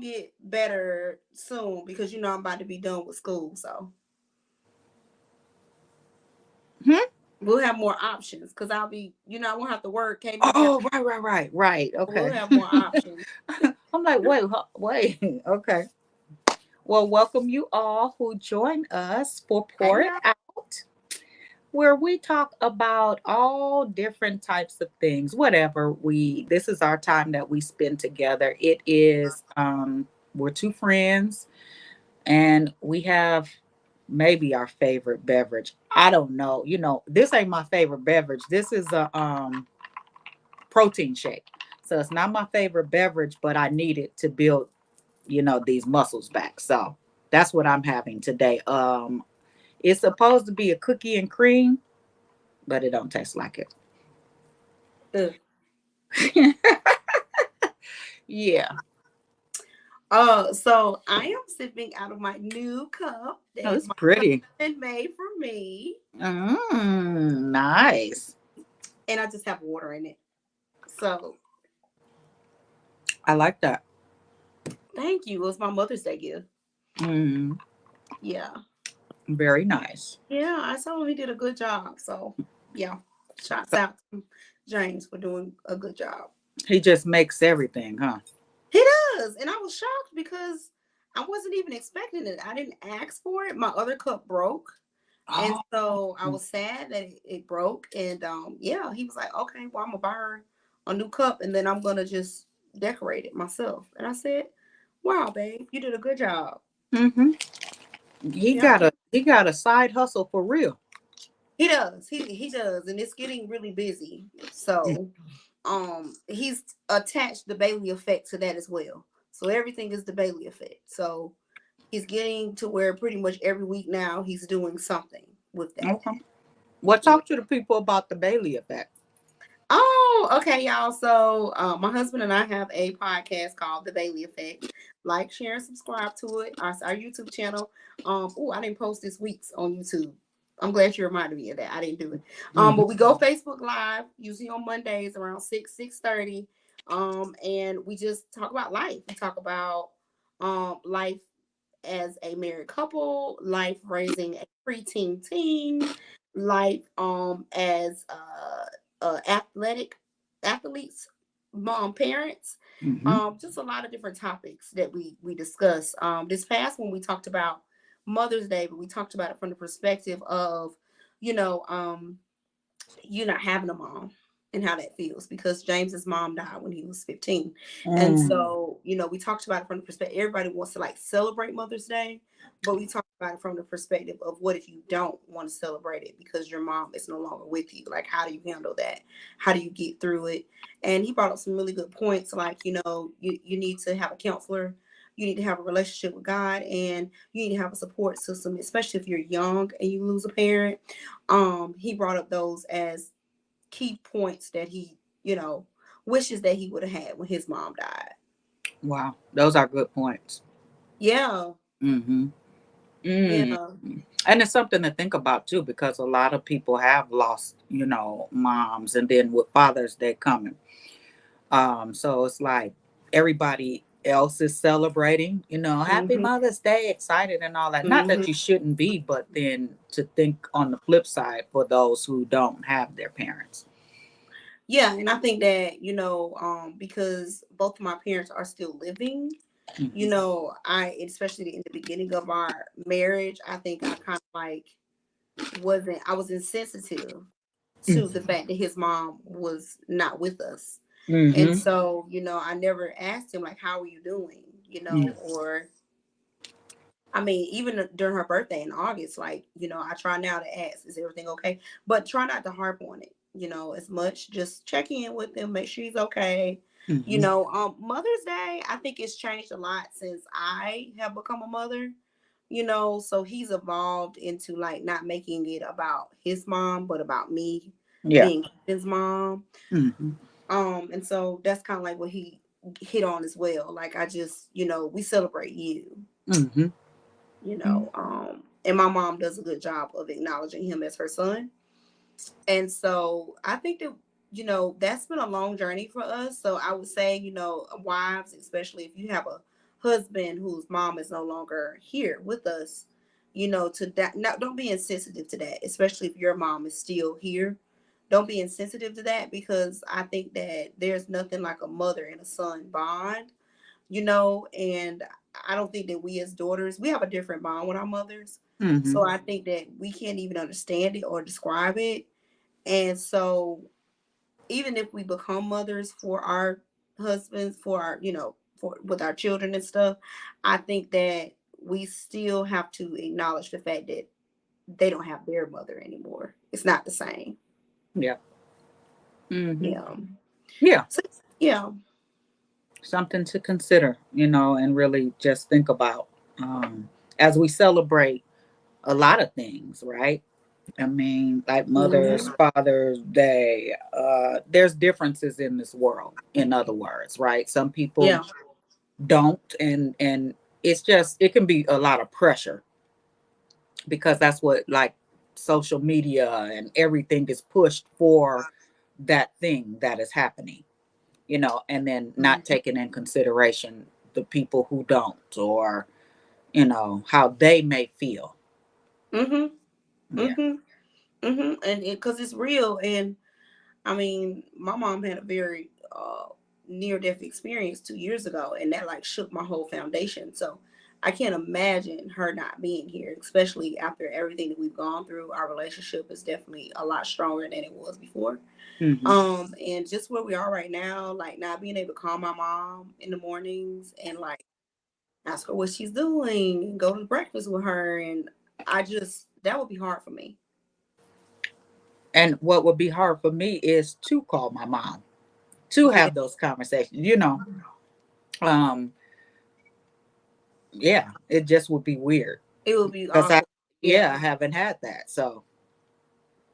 gonna get better soon because I'm about to be done with school, so Hmm? we'll have more options because I'll be, I won't have to work. Can't be down. Oh, right. We'll Okay. have more options. I'm like, wait. Okay. Well, welcome you all who join us for Hey Pour It y'all. Out, where we talk about all different types of things, whatever this is our time that we spend together. It is, we're two friends and we have maybe our favorite beverage. I don't know. This ain't my favorite beverage. This is a protein shake. So it's not my favorite beverage, but I need it to build, these muscles back. So that's what I'm having today. It's supposed to be a cookie and cream, but it don't taste like Ugh. it. Yeah. So I am sipping out of my new cup Oh, that it's my pretty. husband made for me, Nice. and I just have water in it. So I like that. thank you. It was my Mother's Day gift. Mm, Yeah, very nice. yeah. I told him he did a good job. So yeah, shouts out to James for doing a good job. He just makes everything, huh? He does, and I was shocked because I wasn't even expecting it. I didn't ask for it. My other cup broke. And Oh, so I was sad that it broke. And yeah, he was like, okay, well, I'm gonna buy her a new cup and then I'm gonna just decorate it myself. And I said, wow, babe, you did a good job. mm-hmm. He Yeah. got a side hustle for real. He does. He does. And it's getting really busy. So he's attached the Bailey effect to that as well. So everything is the Bailey effect. So he's getting to where pretty much every week now he's doing something with that. Okay. Well, Yeah. talk to the people about the Bailey effect. Oh, okay, y'all. So, my husband and I have a podcast called The Bailey Effect. Like, share, and subscribe to it. Our YouTube channel. Oh, I didn't post this week's on YouTube. I'm glad you reminded me of that. I didn't do it. Hmm. But we go Facebook Live usually on Mondays around 6:30. And we just talk about life. We talk about life as a married couple, life raising a preteen teen, life as athletes, mom, parents, Hmm. just a lot of different topics that we discuss. This past one we talked about Mother's Day, but we talked about it from the perspective of, you know, um, you not having a mom and how that feels because James's mom died when he was 15. And Mm. so, we talked about it from the perspective everybody wants to like celebrate Mother's Day, but we talked about it from the perspective of what if you don't want to celebrate it because your mom is no longer with you? Like, how do you handle that? How do you get through it? And he brought up some really good points like, you need to have a counselor, you need to have a relationship with God, and you need to have a support system, especially if you're young and you lose a parent. He brought up those as key points that he, wishes that he would have had when his mom died. Wow, those are good points. Yeah, Hmm. Mm. yeah. And it's something to think about too, because a lot of people have lost, moms, and then with Father's Day coming, so it's like everybody else is celebrating, Happy Hmm. Mother's Day, excited and all that. Not that Hmm. you shouldn't be, but then to think on the flip side for those who don't have their parents. Yeah, and I think that, because both of my parents are still living, Mhm. I, especially in the beginning of our marriage, I think I kind of like I was insensitive to the fact that his mom was not with us. And Mhm. so, I never asked him like, how are you doing? Mm. Or I mean, even during her birthday in August, like, I try now to ask, is everything okay? But try not to harp on it, as much. Just check in with him, make sure he's okay. Mhm. Mother's Day, I think it's changed a lot since I have become a mother, so he's evolved into like not making it about his mom, but about me Yeah. being his mom. Mhm. And so that's kind of like what he hit on as well. Like I just, we celebrate you, Mhm. and my mom does a good job of acknowledging him as her son. And so I think that, that's been a long journey for us. So I would say, wives, especially if you have a husband whose mom is no longer here with us, to that. Not, don't be insensitive to that, especially if your mom is still here. Don't be insensitive to that, because I think that there's nothing like a mother and a son bond, and I don't think that we as daughters, we have a different bond with our mothers. Mm-hmm. So I think that we can't even understand it or describe it. And so even if we become mothers for our husbands, for our, for with our children and stuff, I think that we still have to acknowledge the fact that they don't have their mother anymore. It's not the same. Yeah. Mm-hmm. Yeah. Yeah. So, yeah. Something to consider, and really just think about as we celebrate a lot of things, right? I mean, like Mother's, Hmm. Father's Day, there's differences in this world, in other words, right? Some people Yeah. don't, and it's just, it can be a lot of pressure because that's what, like, social media and everything is pushed for that thing that is happening, and then not Hmm. taking in consideration the people who don't, or how they may feel. Hmm. Yeah. Hmm. And because it's real. And I mean, my mom had a very near death experience 2 years ago, and that like shook my whole foundation. So I can't imagine her not being here, especially after everything that we've gone through. Our relationship is definitely a lot stronger than it was before. Hmm. And just where we are right now, like not being able to call my mom in the mornings and like ask her what she's doing and go to breakfast with her, and I just that would be hard for me. And what would be hard for me is to call my mom, to Yeah, have those conversations. um yeah, it just would be weird it would be because I awkward. yeah, Yeah. I haven't had that. So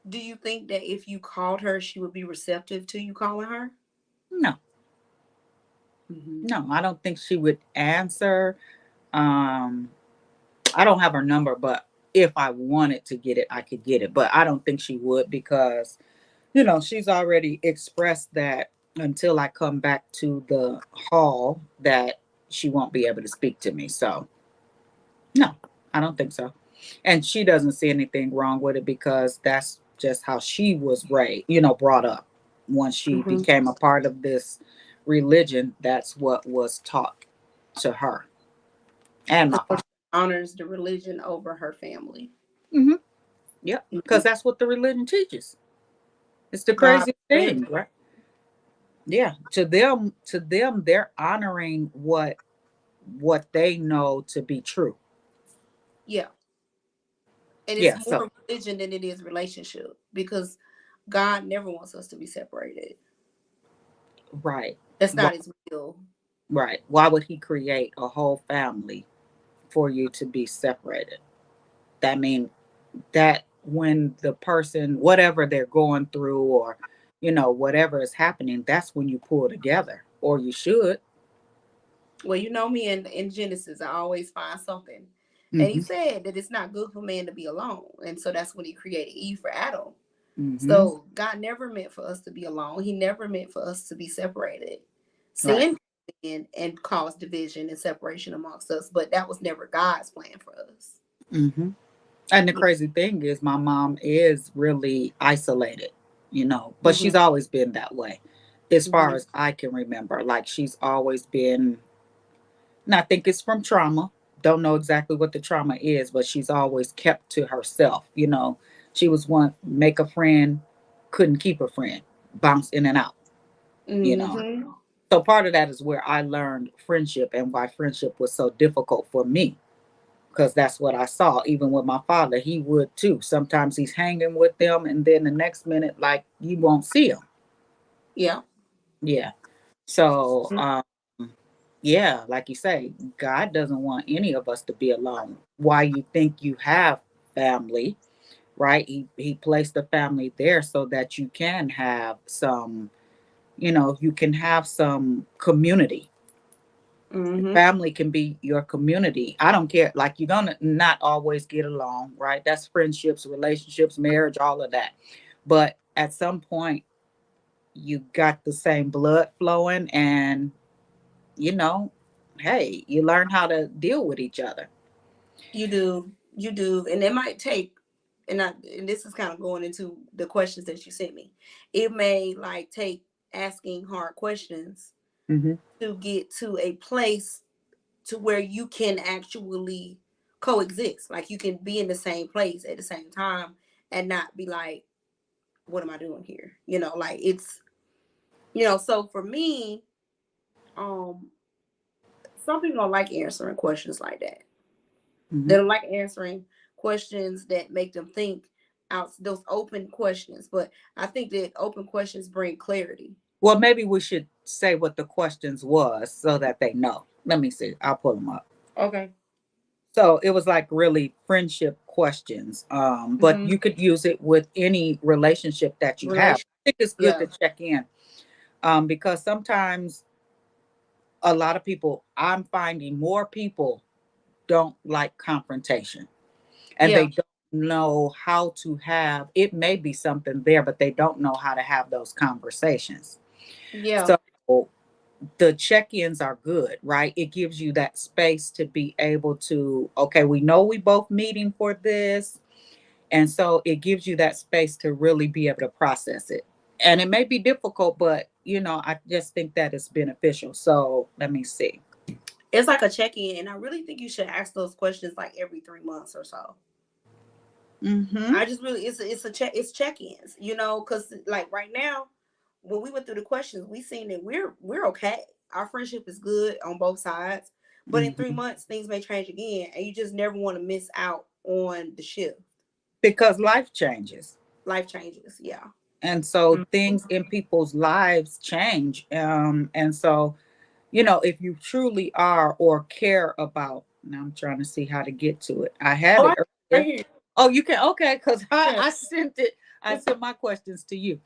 Do you think that if you called her, she would be receptive to you calling her? no, Hmm. no, I don't think she would answer. um I don't have her number, but if I wanted to get it, I could get it, but I don't think she would, because she's already expressed that until I come back to the hall, that she won't be able to speak to me. So no, I don't think so. And she doesn't see anything wrong with it, because that's just how she was raised, brought up. Once she Hmm. became a part of this religion, that's what was taught to her and my So father. she honors the religion over her family. Hmm. Yep, because Mhm. that's what the religion teaches. It's the God crazy forbid. thing, right? Yeah, to them, they're honoring what they know to be true. Yeah. And it's Yeah. So more religion than it is relationship, because God never wants us to be separated. right, That's why, not his will. right. Why would he create a whole family for you to be separated? That mean that when the person, whatever they're going through, or whatever is happening, that's when you pull together, or you should. Well, you know me in Genesis, I always find something. And he Hmm. said that it's not good for man to be alone. And so that's when he created Eve for Adam. Hmm. So God never meant for us to be alone. He never meant for us to be separated. Right. Sin came in and caused division and separation amongst us, but that was never God's plan for us. Hmm. And the crazy thing is, my mom is really isolated, but Hmm. she's always been that way, as far Hmm. as I can remember. Like, she's always been, and I think it's from trauma. Don't know exactly what the trauma is, but she's always kept to herself. She was one, make a friend, couldn't keep a friend, bounce in and out, you know. Hmm. So part of that is where I learned friendship, and why friendship was so difficult for me, because that's what I saw. Even with my father, he would too. Sometimes he's hanging with them, and then the next minute, like, you won't see him. Yeah. Yeah. So, yeah, like you say, God doesn't want any of us to be alone. Why you think you have family, right? He placed the family there so that you can have some, you can have some community. Hmm. Family can be your community. I don't care. Like, you're gonna not always get along, right? That's friendships, relationships, marriage, all of that. But at some point, you got the same blood flowing, and you know, hey, you learn how to deal with each other. You do, and it might take. And this is kind of going into the questions that you sent me. It may like take asking hard questions Hmm. to get to a place to where you can actually coexist. Like you can be in the same place at the same time and not be like, what am I doing here? Like so for me, um, some people don't like answering questions like that. Hmm. They don't like answering questions that make them think out those open questions. But I think that open questions bring clarity. Well, maybe we should say what the questions was so that they know. Let me see. I'll pull them up. Okay. So it was like really friendship questions. But Mm-hmm. you could use it with any relationship that you have. Relation. I think it's good Yeah. to check in, because sometimes a lot of people, I'm finding more people don't like confrontation, and Yeah. they don't know how to have it. May be something there, but they don't know how to have those conversations. Yeah. So the check-ins are good, right? It gives you that space to be able to, okay, we know we both meeting for this. And so it gives you that space to really be able to process it. And it may be difficult, but I just think that it's beneficial. So let me see. It's like a check-in, and I really think you should ask those questions like every 3 months or so. Mm-hmm. I just really it's check-ins, because like right now, when we went through the questions, we seen that we're okay. Our friendship is good on both sides, but in three Mm-hmm. months things may change again, and you just never want to miss out on the shift. Because life changes. Life changes, yeah. And so Mhm. things in people's lives change. And so, if you truly are or care about, now I'm trying to see how to get to it. I had Oh, it right earlier. here. Oh, you can, okay, because I, Yeah. I sent it, I sent my questions to you.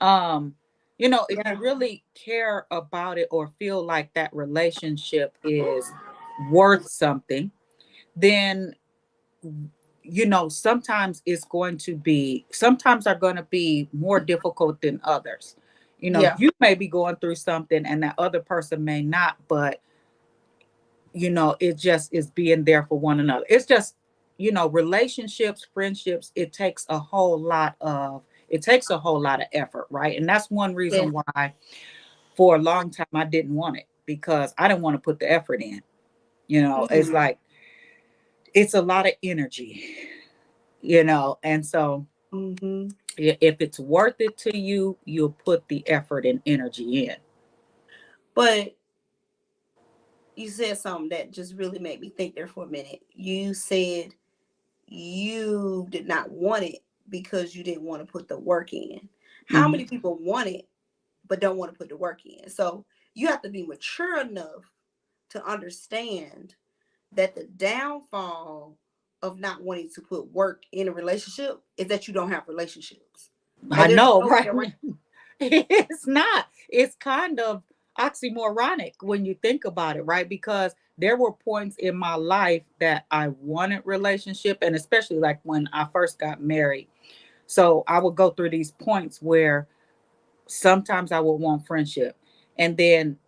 Um, if you Yeah. really care about it or feel like that relationship is worth something, then sometimes are going to be more difficult than others. Yeah. You may be going through something and that other person may not, but it just is being there for one another. It's just, relationships, friendships, it takes a whole lot of effort, right? And that's one Yeah. reason why for a long time I didn't want it, because I didn't want to put the effort in. It's Mhm. like it's a lot of energy, and so Mhm. if it's worth it to you, you'll put the effort and energy in. But you said something that just really made me think there for a minute. You said you did not want it because you didn't want to put the work in. How Mhm. many people want it but don't want to put the work in? So you have to be mature enough to understand that the downfall of not wanting to put work in a relationship is that you don't have relationships. Like I there's know, no way right? around. It's not. It's kind of oxymoronic when you think about it, right? Because there were points in my life that I wanted relationship, and especially like when I first got married. So I would go through these points where sometimes I would want friendship. And then,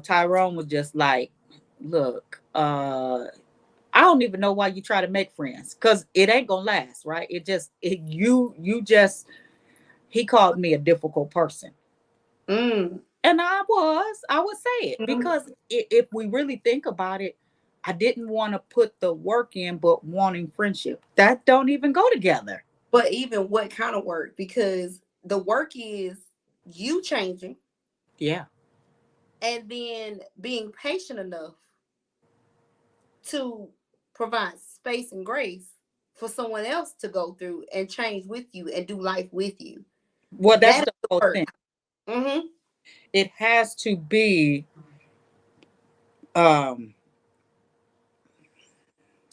Tyrone was just like, look, I don't even know why you try to make friends, because it ain't gonna last, right? You just, he called me a difficult person. Mm, And I would say it, mm. because if we really think about it, I didn't want to put the work in, but wanting friendship, that don't even go together. But even what kind of work? Because the work is you changing Yeah. and then being patient enough to provide space and grace for someone else to go through and change with you and do life with you. Well, that's That is the the whole thing. work. Mm-hmm. It has to be, um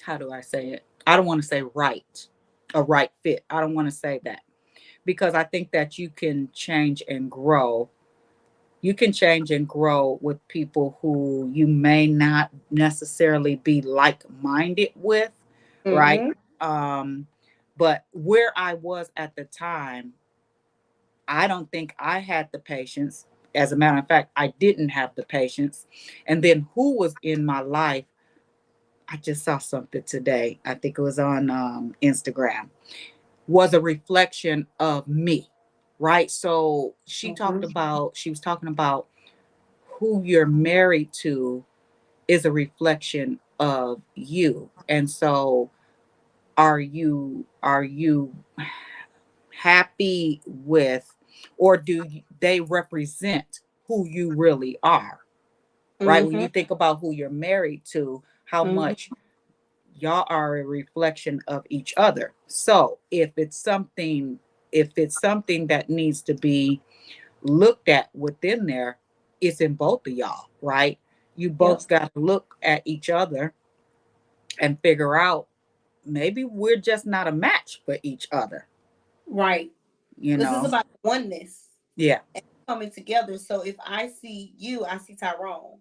how do I say it? I don't want to say right, a right fit. I don't want to say that, because I think that you can change and grow. You can change and grow with people who you may not necessarily be like-minded with, right? Mm-hmm. Um, but where I was at the time, I don't think I had the patience. As a matter of fact, I didn't have the patience. And then who was in my life? I just saw something today. I think it was on Instagram. Was a reflection of me, right? So Mhm. she was talking about who you're married to is a reflection of you. And so are you happy with, or they represent who you really are, right? When Mhm. you think about who you're married to, how Mhm. much y'all are a reflection of each other. So if it's something that needs to be looked at within there, it's in both of y'all, right? You Yep. both got to look at each other and figure out, maybe we're just not a match for each other, Right. you This is know? about oneness Yeah, and coming together. So if I see you, I see Tyrone.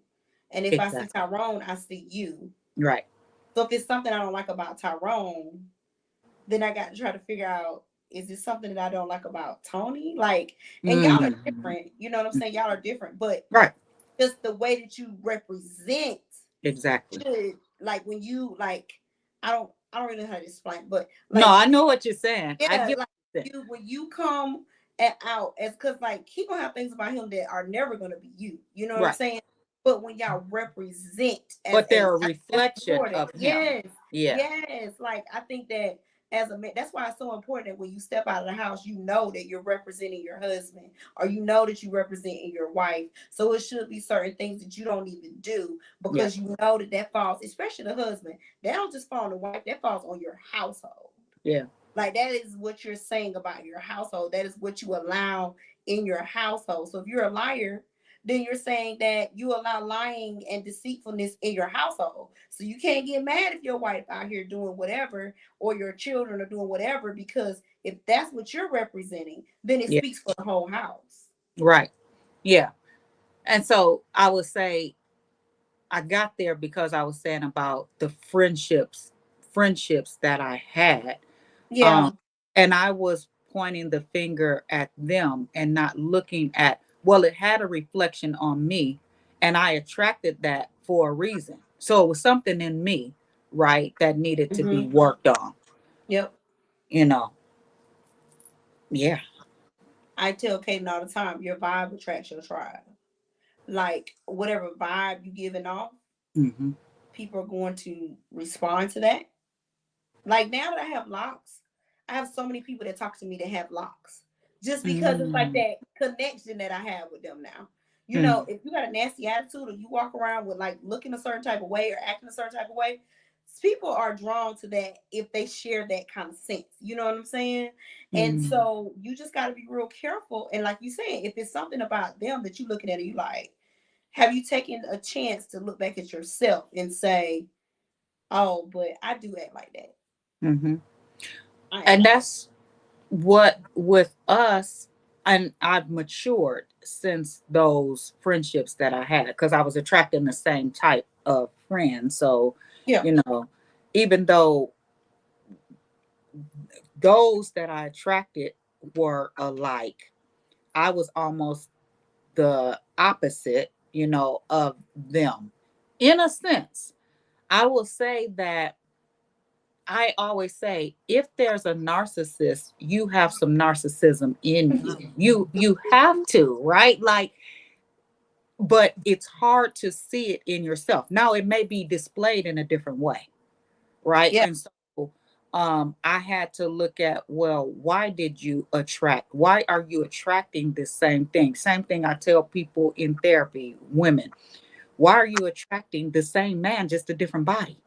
And if I see exactly. Tyrone, I see you. Right. So if it's something I don't like about Tyrone, then I got to try to figure out, is it something that I don't like about Tony? Like, and y'all are Mhm. different. You know what I'm saying? Y'all are different, but Right. just the way that you represent Exactly. should, like, when you like, I don't really know how to explain, but No, like, I know what you're saying. I yeah, get like what you're saying. you when you come and out, as because like he gonna have things about him that are never gonna be you. You know what I'm Right. saying? But when y'all represent as But a, they're a that's reflection important. of him. Yes, Yeah. yes. Like I think that as a man, that's why it's so important that when you step out of the house, you know that you're representing your husband, or you know that you representing your wife. So it should be certain things that you don't even do Yeah. because you know that that falls, especially the husband. That don't just fall on the wife. That falls on your household. Yeah. Like that is what you're saying about your household. That is what you allow in your household. So if you're a liar, then you're saying that you allow lying and deceitfulness in your household. So you can't get mad if your wife out here doing whatever or your children are doing whatever, because if that's what you're representing, then it Yeah. speaks for the whole house. Right. Yeah. And so I would say I got there because I was saying about the friendships that I had. Um, Yeah. and I was pointing the finger at them and not looking at, well, it had a reflection on me and I attracted that for a reason. So it was something in me, right, that needed to be Mm-hmm. worked on, Yep. you know. Yeah. I tell Kaden all the time, your vibe attracts your tribe. Like whatever vibe you giving off, Hmm. people are going to respond to that. Like now that I have locks, I have so many people that talk to me that have locks. Just because it's like Mm-hmm. that connection that I have with them now. You know, if you got a nasty attitude or you walk around with like looking a certain type of way or acting a certain type of way, people are drawn to that if they share that kind of sense. You know what I'm saying? And Mm-hmm. so you just got to be real careful. And like you said, if it's something about them that you're looking at and you like, have you taken a chance to look back at yourself and say, oh, but I do act like that. Mm-hmm. I act And like that. that's what with us, and I've matured since those friendships that I had because I was attracting the same type of friends. So, Yeah. you know, even though those that I attracted were alike, I was almost the opposite, of them. In a sense, I will say that I always say if there's a narcissist, you have some narcissism in you. You have to, right? Like, but it's hard to see it in yourself. Now it may be displayed in a different way, right? Yeah. And so I had to look at, well, why are you attracting this same thing? Same thing I tell people in therapy, women. Why are you attracting the same man, just a different body?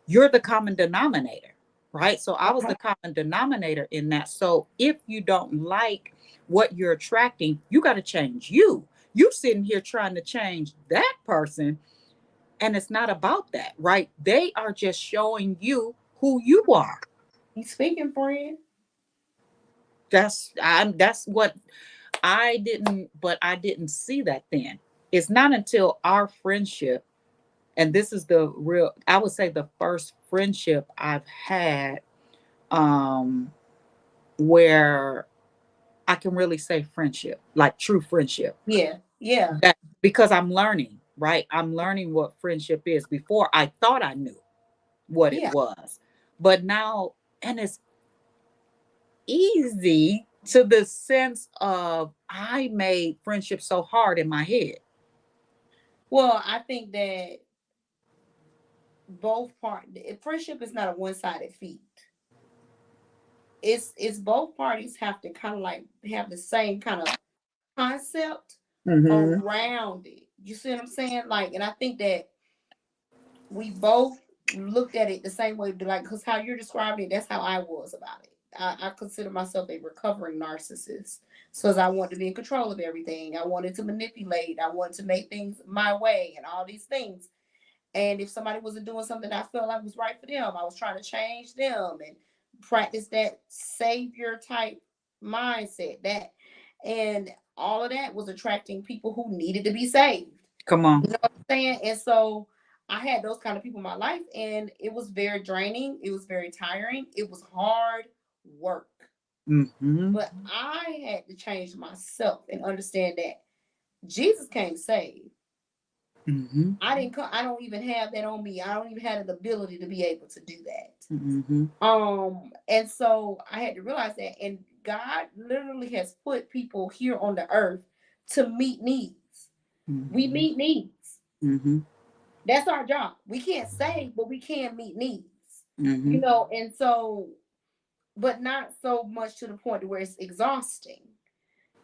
You're the common denominator, right? So I was the common denominator in that. So if you don't like what you're attracting, you got to change you. You sitting here trying to change that person, and it's not about that, right? They are just showing you who you are. He's speaking, friend. That's what I didn't see that then. It's not until our friendship, and this is the real, I would say the first friendship I've had, um where I can really say friendship, like true friendship. Yeah. Yeah. That because I'm learning, right? I'm learning what friendship is. Before I thought I knew what it Yeah. was. But now, and it's easy to the sense of I made friendship so hard in my head. Well, I think that both part friendship is not a one-sided feat. It's both parties have to kind of like have the same kind of concept Mm-hmm. around it. You see what I'm saying? Like, and I think that we both looked at it the same way, like, because how you're describing it, that's how I was about it. I consider myself a recovering narcissist. So as I wanted to be in control of everything. I wanted to manipulate. I wanted to make things my way and all these things. And if somebody wasn't doing something I felt like was right for them, I was trying to change them and practice that savior type mindset. That and all of that was attracting people who needed to be saved. Come on. You know what I'm saying? And so I had those kind of people in my life, and it was very draining. It was very tiring. It was hard work. Mm-hmm. But I had to change myself and understand that Jesus came to save. Mm-hmm. I didn't come, I don't even have that on me. I don't even have the ability to be able to do that. Mm-hmm. And so I had to realize that, and God literally has put people here on the earth to meet needs. We Mm-hmm. meet needs. Mm-hmm. That's our job. We can't save, but we can meet needs. Mm-hmm. And so, but not so much to the point where it's exhausting.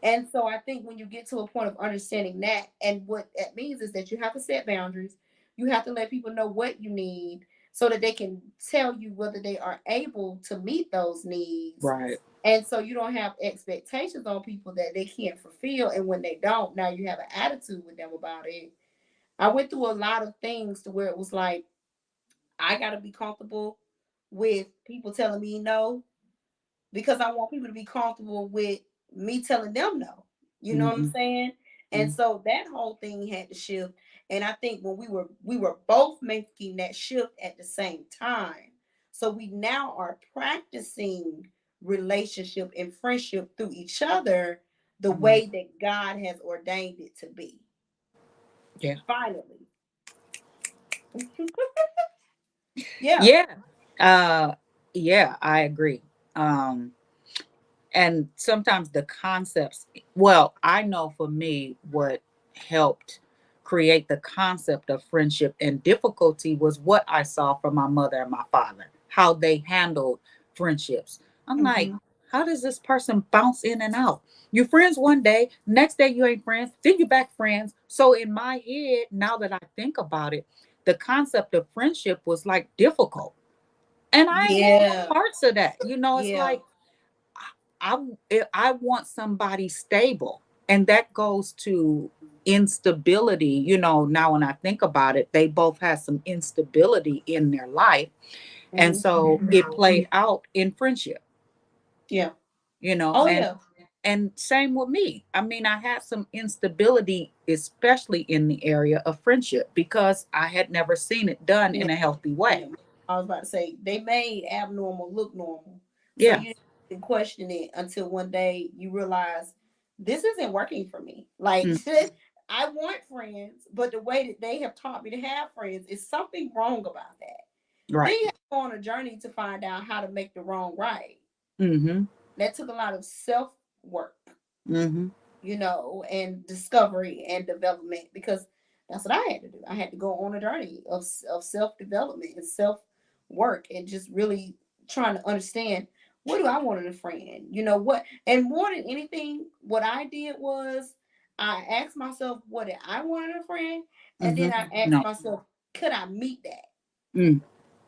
And so I think when you get to a point of understanding that, and what that means is that you have to set boundaries. You have to let people know what you need so that they can tell you whether they are able to meet those needs. Right. And so you don't have expectations on people that they can't fulfill. And when they don't, now you have an attitude with them about it. I went through a lot of things to where it was like, I got to be comfortable with people telling me no because I want people to be comfortable with me telling them no. You know what I'm Mm-hmm. saying? And so that whole thing had to shift. And I think when we were both making that shift at the same time. So we now are practicing relationship and friendship through each other the Mm-hmm. way that God has ordained it to be. Yeah. Finally. Yeah. Yeah. Uh yeah, I agree. Um and sometimes the concepts, well, I know for me what helped create the concept of friendship and difficulty was what I saw from my mother and my father, how they handled friendships. I'm like, Mm-hmm. how does this person bounce in and out? You're friends one day, next day you ain't friends, then you're back friends. So in my head, now that I think about it, the concept of friendship was like difficult, and I ain't want no Yeah. parts of that. It's Yeah. like I I want somebody stable, and that goes to instability. Now when I think about it, they both had some instability in their life, and Mm-hmm. so it played out in friendship. Yeah. You know, Oh and yeah. and same with me. I mean, I had some instability, especially in the area of friendship, because I had never seen it done Yeah. in a healthy way. Yeah. I was about to say they made abnormal look normal. So Yeah. you didn't question it until one day you realize this isn't working for me. Like Mm, I want friends, but the way that they have taught me to have friends is something wrong about that. Then right. you have to go on a journey to find out how to make the wrong right. Mm-hmm. That took a lot of self work, Mm-hmm. and discovery and development because that's what I had to do. I had to go on a journey of self development and self work and just really trying to understand what do I want in a friend? What? And more than anything, what I did was I asked myself, what did I want in a friend? And Mm-hmm. then I asked No. myself, could I meet that? Mm,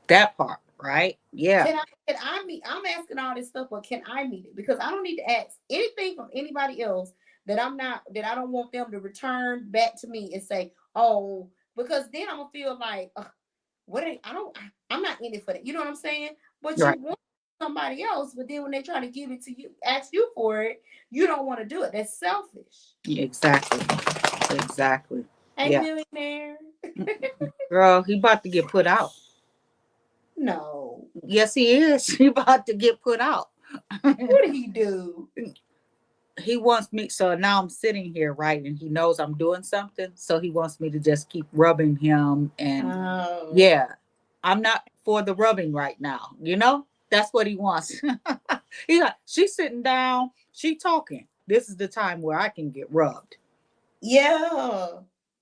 that part, right? Yeah. Can I meet? I'm asking all this stuff, but can I meet it? Because I don't need to ask anything from anybody else that I don't want them to return back to me and say, oh, because then I'm gonna feel like what I don't I'm not in it for that. You know what I'm saying? But you Right. want somebody else, but then when they try to give it to you, ask you for it, you don't want to do it. That's selfish. Yeah, exactly. Exactly. Hey Yeah. millionaire. Mm, girl, he about to get put out. No. Yes, he is. He about to get put out. What did he do? he wants me, so now I'm sitting here, right, and he knows I'm doing something, so he wants me to just keep rubbing him. And Oh. yeah, I'm not for the rubbing right now, that's what he wants. He's like, she's sitting down, she talking, this is the time where I can get rubbed. Yeah.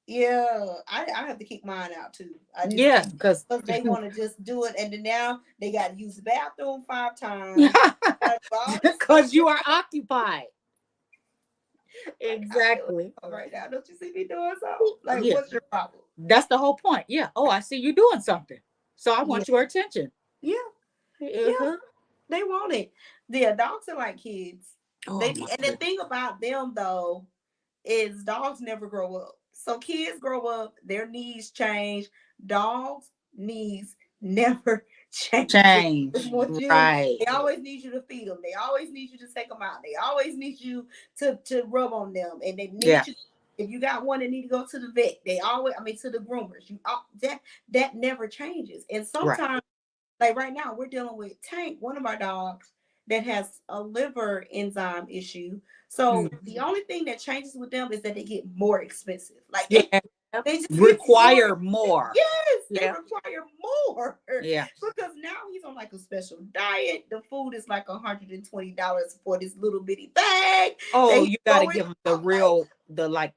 Yeah. I have to keck mine out too. I just Yeah, can't, because because they want to just do it, and then now they got to use the bathroom 5 times. Gotta do all this stuff. because you are occupied. Like, I'm doing Exactly. something right now. Don't you see me doing something? Like, Yeah, what's your problem? that's the whole point. Yeah. Oh, I see you doing something, so I Yeah. want your attention. Yeah. Yeah. Uh-huh. They want it. The dogs are like kids. Oh my And the goodness. thing about them though is dogs never grow up. So kids grow up, their needs change. Dogs' needs never change. They always Change. want you. Right. They always need you to feed them. They always need you to take them out. They always need you to rub on them, and they Yeah. need you. If you got one that need to go to the vet, they always. I mean, to the groomers. That never changes. And Right. sometimes, like right now, we're dealing with Tank, one of our dogs that has a liver enzyme issue. So Mm. the only thing that changes with them is that they get more expensive. Like they Yeah. they just get more Require expensive. more. Yes, they Yeah. require more Yeah. because now he's on like a special diet. The food is like $120 for this little bitty bag that Oh, he's you got to going give them the out, like real, the like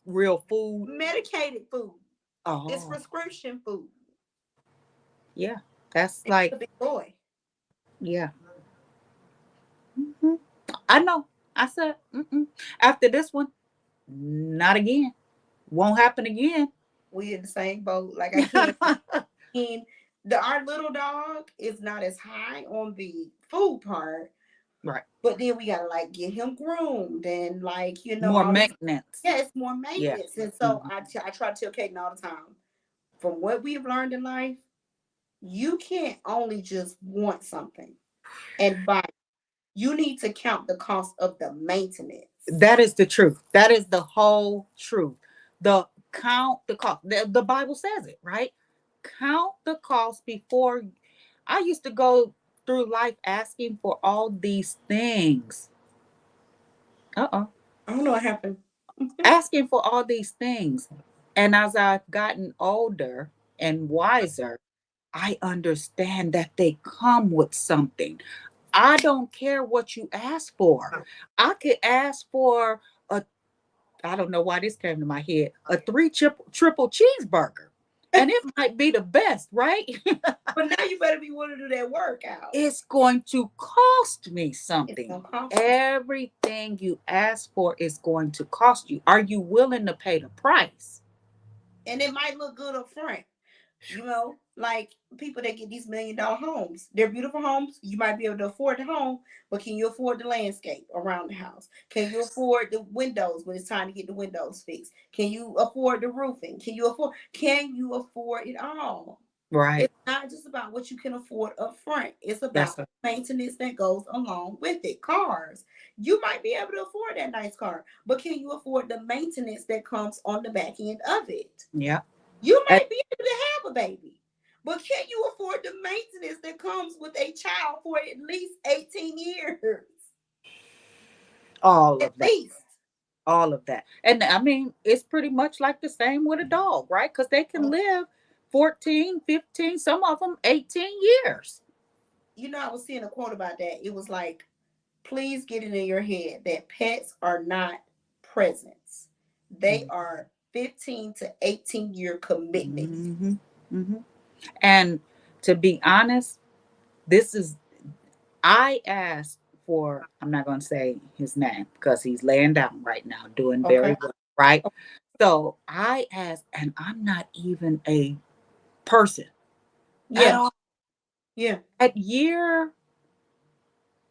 real food. medicated food. It's Oh, prescription food. yeah. That's And he's like, a big boy. yeah. Mhm. I know. I said, mm-mm. After this one, not again. Won't happen again. We in the same boat. Like I can't. And our little dog is not as high on the food part, Right. but then we gotta like get him groomed and like More all this. maintenance. Yeah, it's more Yeah. maintenance, and so Mhm. I try to tell Kaden all the time. From what we've learned in life, you can't only just want something and buy. You need to count the cost of the maintenance. That is the truth. That is the whole truth. The count the cost. The Bible says it, right? Count the cost before. I used to go through life asking for all these things. Uh-oh. I don't know what happened. Asking for all these things. And as I've gotten older and wiser, I understand that they come with something. I don't care what you ask for. I could ask for a, I don't know why this came to my head, a triple cheeseburger. And it might be the best, right? But now you better be willing to do that workout. It's going to cost me It's something. gonna cost you. Everything you ask for is going to cost you. Are you willing to pay the price? And it might look good up front. Like people that get these $1 million homes. They're beautiful homes. You might be able to afford the home, but can you afford the landscape around the house? Can you afford the windows when it's time to get the windows fixed? Can you afford the roofing? Can you afford it all? Right. It's not just about what you can afford up front. It's That's about maintenance that goes along with it. Cars. You might be able to afford that nice car, but can you afford the maintenance that comes on the back end of it? yeah. You And might be able to have a baby, but can you afford the maintenance that comes with a child for at least 18 years? all At of that. least. All of that. And I mean, it's pretty much like the same with a dog, right? Because they can Oh, live 14, 15, some of them 18 years. I was seeing a quote about that. It was like, please get it in your head that pets are not presents. They are 15 to 18-year commitments. Mm-hmm. Mm-hmm. And to be honest, this is, I asked for, I'm not going to say his name because he's laying down right now, doing Okay. very well, right? So I asked, and I'm not even a person at Yeah. all. Yeah. At year,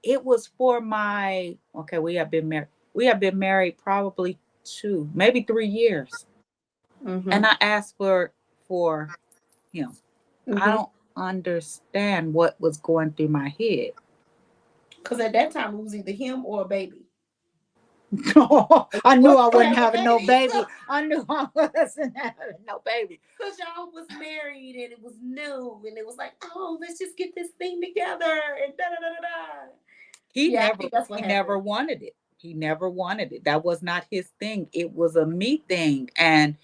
it was for my, okay, we have been married probably 2, maybe 3 years. Mm-hmm. And I asked for him. I Mm-hmm. don't understand what was going through my head. Because at that time, it was either him or a baby. I knew Well, I you wasn't have a having no baby, so baby. I knew I wasn't having no baby. because y'all was married and it was new and it was like, oh, let's just get this thing together and da da da da da. He Yeah, I never think that's what he happened. never wanted it. He never wanted it. That was not his thing. It was a me thing. And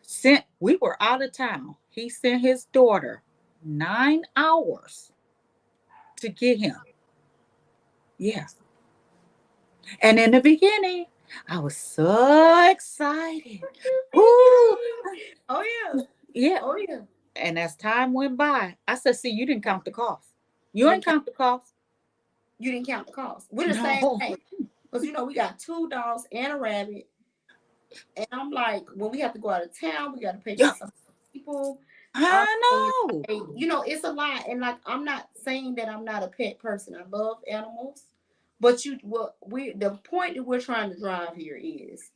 sent we were out of town. He sent his daughter 9 hours to get him. Yeah. And in the beginning, I was so excited. Ooh, Oh yeah. yeah. Oh yeah. And as time went by, I said, see, you didn't count the cost. You You ain't didn't count, count the cost. you didn't count the cost. We're the same No. thing. Because we got two dogs and a rabbit. And I'm like, when we have to go out of town, we got to pay for Yeah, some people. Our I thing is know. like, it's a lot. And like, I'm not saying that I'm not a pet person. I love animals. But the point that we're trying to drive here is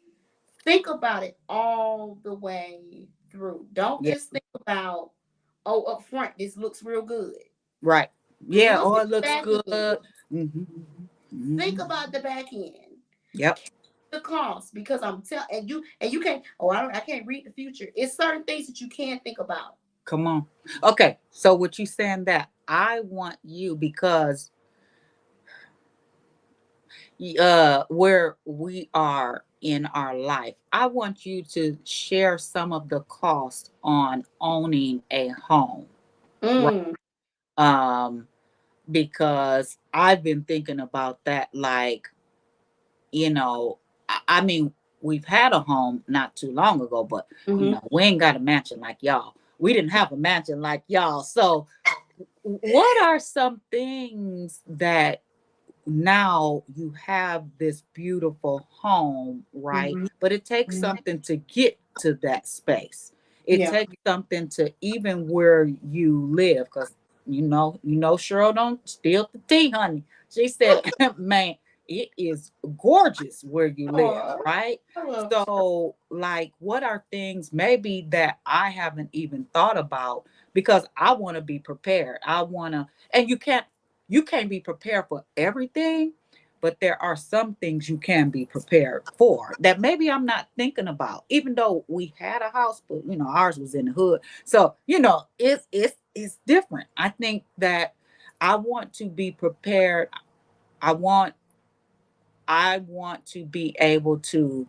think about it all the way through. Don't Yeah, just think about, oh, up front, this looks real good. right. Yeah, Look oh, at it the looks back good. end. Hmm. Think Hmm. about the back end. Yep. The cost, because I'm telling, and you can't. Oh, I can't read the future. It's certain things that you can't think about. Come on. Okay. So what you saying that I want you because where we are in our life, I want you to share some of the cost on owning a home. Right. Mm. Um, because I've been thinking about that, like, you know, I mean, we've had a home not too long ago, but Mm-hmm. we ain't got a mansion like y'all. We didn't have a mansion like y'all. So what are some things that now you have this beautiful home, right? Mm-hmm. But it takes something to get to that space. It Yeah. takes something to even where you live, because Cheryl don't steal the tea, honey. She said, man, it is gorgeous where you live, Oh, right? I love her. So, like, what are things maybe that I haven't even thought about because I want to be prepared. I want to, and you can't be prepared for everything, but there are some things you can be prepared for that maybe I'm not thinking about. Even though we had a house, but ours was in the hood. So, it's different. I think that I want to be prepared. I want I want to be able to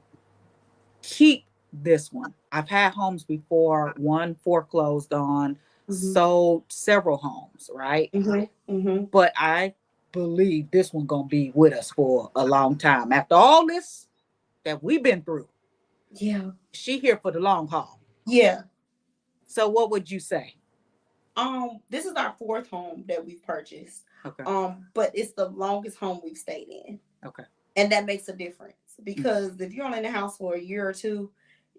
keep this one. I've had homes before, one foreclosed on, Mm-hmm. sold several homes, right? Mm-hmm. Mm-hmm. But I believe this one gonna be with us for a long time. After all this that we've been through, Yeah. she here for the long haul. Yeah. So what would you say? This is our fourth home that we've purchased. Okay. But it's the longest home we've stayed in. Okay. And that makes a difference Mm. because if you're only in the house for a year or two,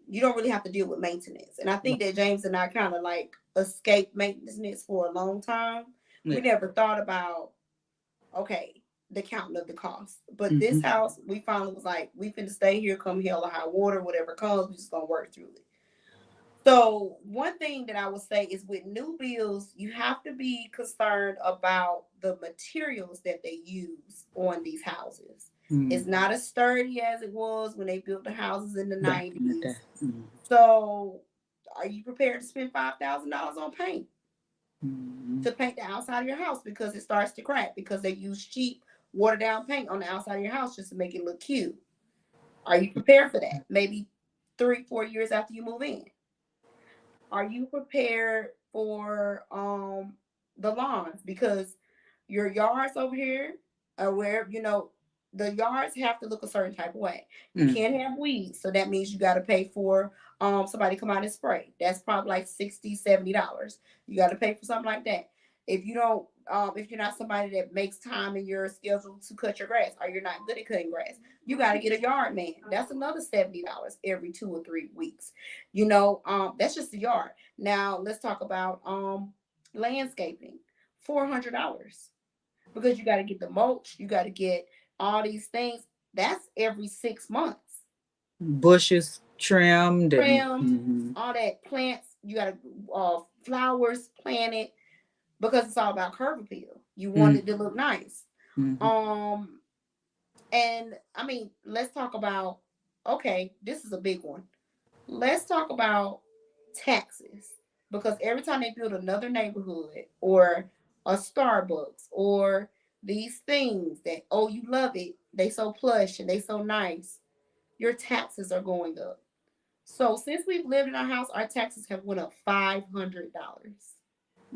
you don't really have to deal with maintenance. And I Right. think that James and I kind of like escaped maintenance for a long time. We Yeah. never thought about, okay, the counting of the cost. But this Hmm. house, we finally was like, we finna stay here, come hell or high water, whatever comes, we just gonna work through it. So one thing that I would say is with new builds, you have to be concerned about the materials that they use on these houses. It's Mm. not as sturdy as it was when they built the houses in the Back in the day. 90s. Mm. So are you prepared to spend $5,000 on paint Mm. to paint the outside of your house because it starts to crack because they use cheap watered down paint on the outside of your house just to make it look cute? Are you prepared for that? Maybe 3, 4 years after you move in. Are you prepared for the lawns? Because your yards over here are where the yards have to look a certain type of way. You Mm. can't have weeds, so that means you got to pay for somebody to come out and spray. That's probably like $60, $70. You got to pay for something like that. If you don't, if you're not somebody that makes time in your schedule to cut your grass, or you're not good at cutting grass, you got to get a yard man. That's another $70 every 2 or 3 weeks. That's just the yard. Now let's talk about landscaping. $400 because you got to get the mulch, you got to get all these things. That's every 6 months. Bushes trimmed and Trimmed, mhm. all that plants. You got to flowers planted because it's all about curb appeal. You want Mm. it to look nice. Mhm. Um, and I mean, let's talk about. Okay, this is a big one. Let's talk about taxes because every time they build another neighborhood or a Starbucks or these things that, oh, you love it, they so plush and they so nice, your taxes are going up. So since we've lived in our house, our taxes have went up $500.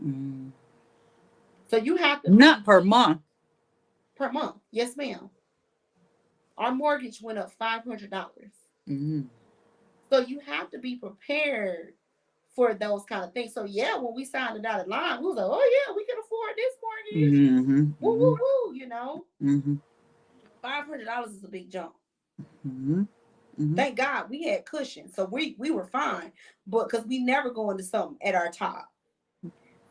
Mm. So you have to Not be per month. per month. Yes, ma'am. Our mortgage went up $500. Mm. So you have to be prepared for those kind of things. So yeah, when we signed the dotted line, we was like, oh yeah, we can afford this mortgage. Mm-hmm. Woo woo woo, you know. Mm-hmm. $500 is a big jump. Mm-hmm. Mm-hmm. Thank God we had cushion, so we were fine. But because we never go into something at our top,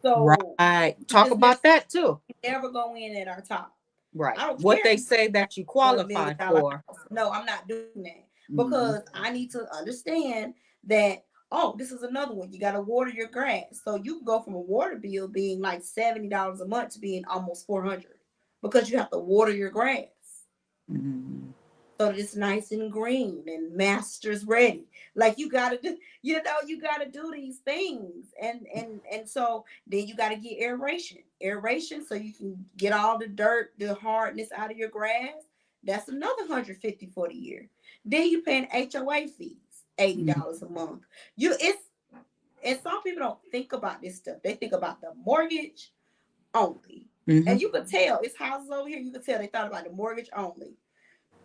so Right. we Talk just never about that too. never go in at our top. Right. I don't What care if they you say have that you a million qualify dollar for. house. No, I'm not doing that Mm-hmm. because I need to understand that. Oh, this is another one. You got to water your grass, so you can go from a water bill being like $70 a month to being almost 400 because you have to water your grass Mm-hmm. so that it's nice and green and master's ready. Like you gotta do, you gotta do these things, and so then you gotta get aeration, so you can get all the dirt, the hardness out of your grass. That's another 150 for the year. Then you paying HOA fees, $80 a month. It's and some people don't think about this stuff. They think about the mortgage only, Mm-hmm. and you could tell it's houses over here. You could tell they thought about the mortgage only.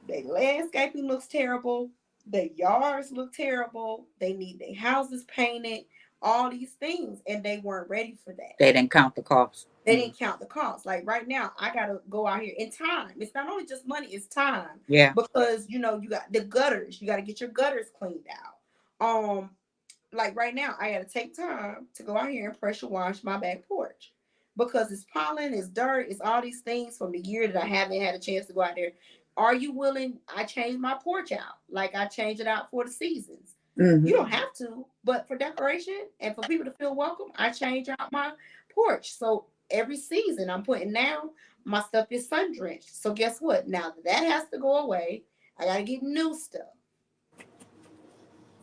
Their landscaping looks terrible. Their yards look terrible. They need their houses painted. All these things, and they weren't ready for that. They didn't count the cost. They didn't count the cost. Like right now, I gotta go out here in time. It's not only just money; it's time. Yeah. Because you got the gutters. You got to get your gutters cleaned out. Like right now, I got to take time to go out here and pressure wash my back porch because it's pollen, it's dirt, it's all these things from the year that I haven't had a chance to go out there. Are you willing? I change my porch out, like I change it out for the seasons. You Mm-hmm. don't have to, but for decoration and for people to feel welcome, I change out my porch. So every season, I'm putting now my stuff is sun drenched. So guess what? Now that has to go away. I got to get new stuff.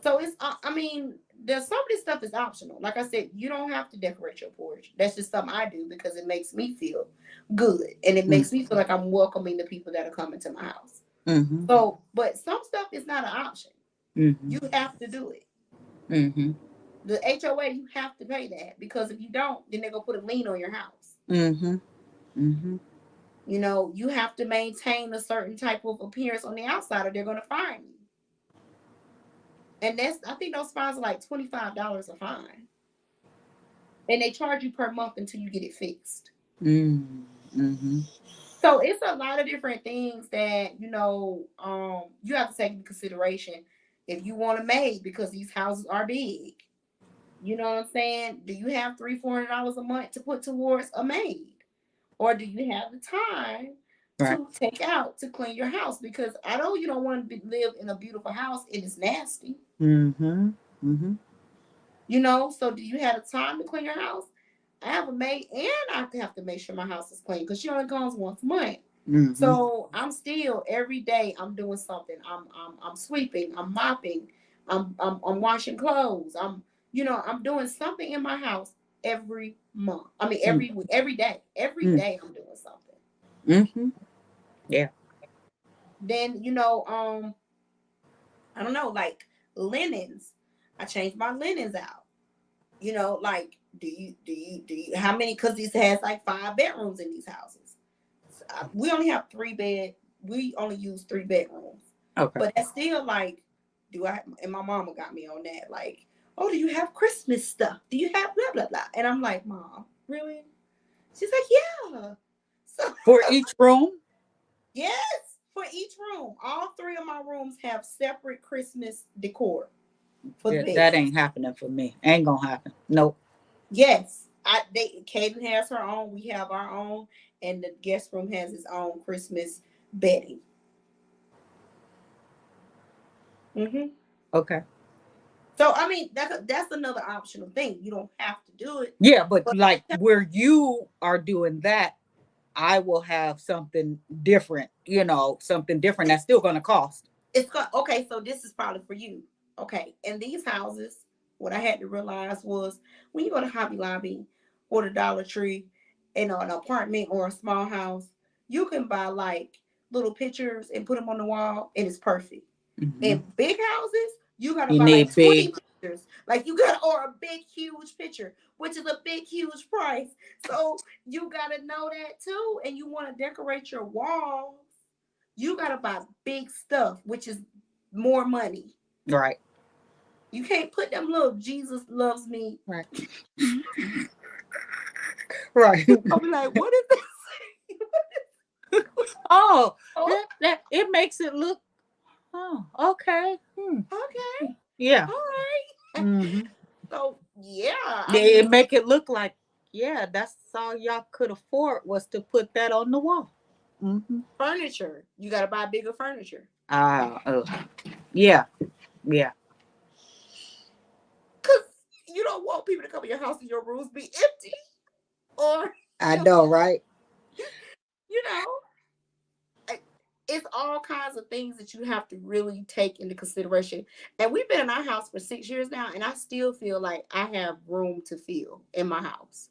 So it's, I mean, there's some of this stuff is optional. Like I said, you don't have to decorate your porch. That's just something I do because it makes me feel good and it makes me feel like I'm welcoming the people that are coming to my house. Mm-hmm. So, but some stuff is not an option. Mm-hmm. You have to do it. Mm-hmm. The HOA, you have to pay that because if you don't, then they're gonna put a lien on your house. Mm-hmm. Mm-hmm. You have to maintain a certain type of appearance on the outside, or they're gonna fine you. And I think those fines are like $25 a fine. And they charge you per month until you get it fixed. Mm-hmm. So it's a lot of different things that you have to take into consideration if you want a maid because these houses are big. You know what I'm saying? Do you have $300-$400 a month to put towards a maid, or do you have the time Right. to take out to clean your house? Because I know you don't want to live in a beautiful house and it's nasty. Mm-hmm. Mm-hmm. So do you have the time to clean your house? I have a maid and I have to make sure my house is clean because she only comes once a month. Mm-hmm. So I'm still every day I'm doing something. I'm sweeping, I'm mopping, I'm washing clothes. I'm doing something in my house every month. I mean every week, every day. Every day I'm doing something. Mm-hmm. Yeah. Then I don't know, like linens. I changed my linens out. Like do you how many, because this has like 5 bedrooms in these houses. We only have 3 bed, we only use 3 bedrooms, Okay. but that's still like, do I, and my mama got me on that, like, oh, do you have Christmas stuff, do you have blah blah blah, and I'm like, Mom, really? She's like, yeah. So For each room? yes, for each room, all 3 of my rooms have separate Christmas decor for the That bedroom. ain't happening for me. Ain't gonna happen. Nope. Yes, Caden has her own. We have our own, and the guest room has its own Christmas bedding. hmm Okay. So I mean, that's another optional thing. You don't have to do it, Yeah, but but like where you are doing that, I will have something different, something different that's still gonna cost. it's got okay. So this is probably for you. Okay, in these houses, what I had to realize was when you go to Hobby Lobby or the Dollar Tree in an apartment or a small house, you can buy like little pictures and put them on the wall, and it's perfect. Mm-hmm. In big houses, you gotta You buy like need 20 big, pictures. Like you got or a big huge picture, which is a big huge price. So you gotta know that too. And you want to decorate your walls, you gotta buy big stuff, which is more money. right, You can't put them little Jesus loves me. right, right. I'll be like, what is this? Oh, Oh, that it makes it look. Oh, okay. Hmm. okay, Yeah. all right. Mm-hmm. So yeah, I It mean make it look like, yeah, that's all y'all could afford was to put that on the wall. Mm-hmm. furniture. You gotta buy bigger furniture. Yeah, yeah. Cause you don't want people to come in your house and your rooms be empty. Or I know, right? you know, it's all kinds of things that you have to really take into consideration. And we've been in our house for 6 years now, and I still feel like I have room to fill in my house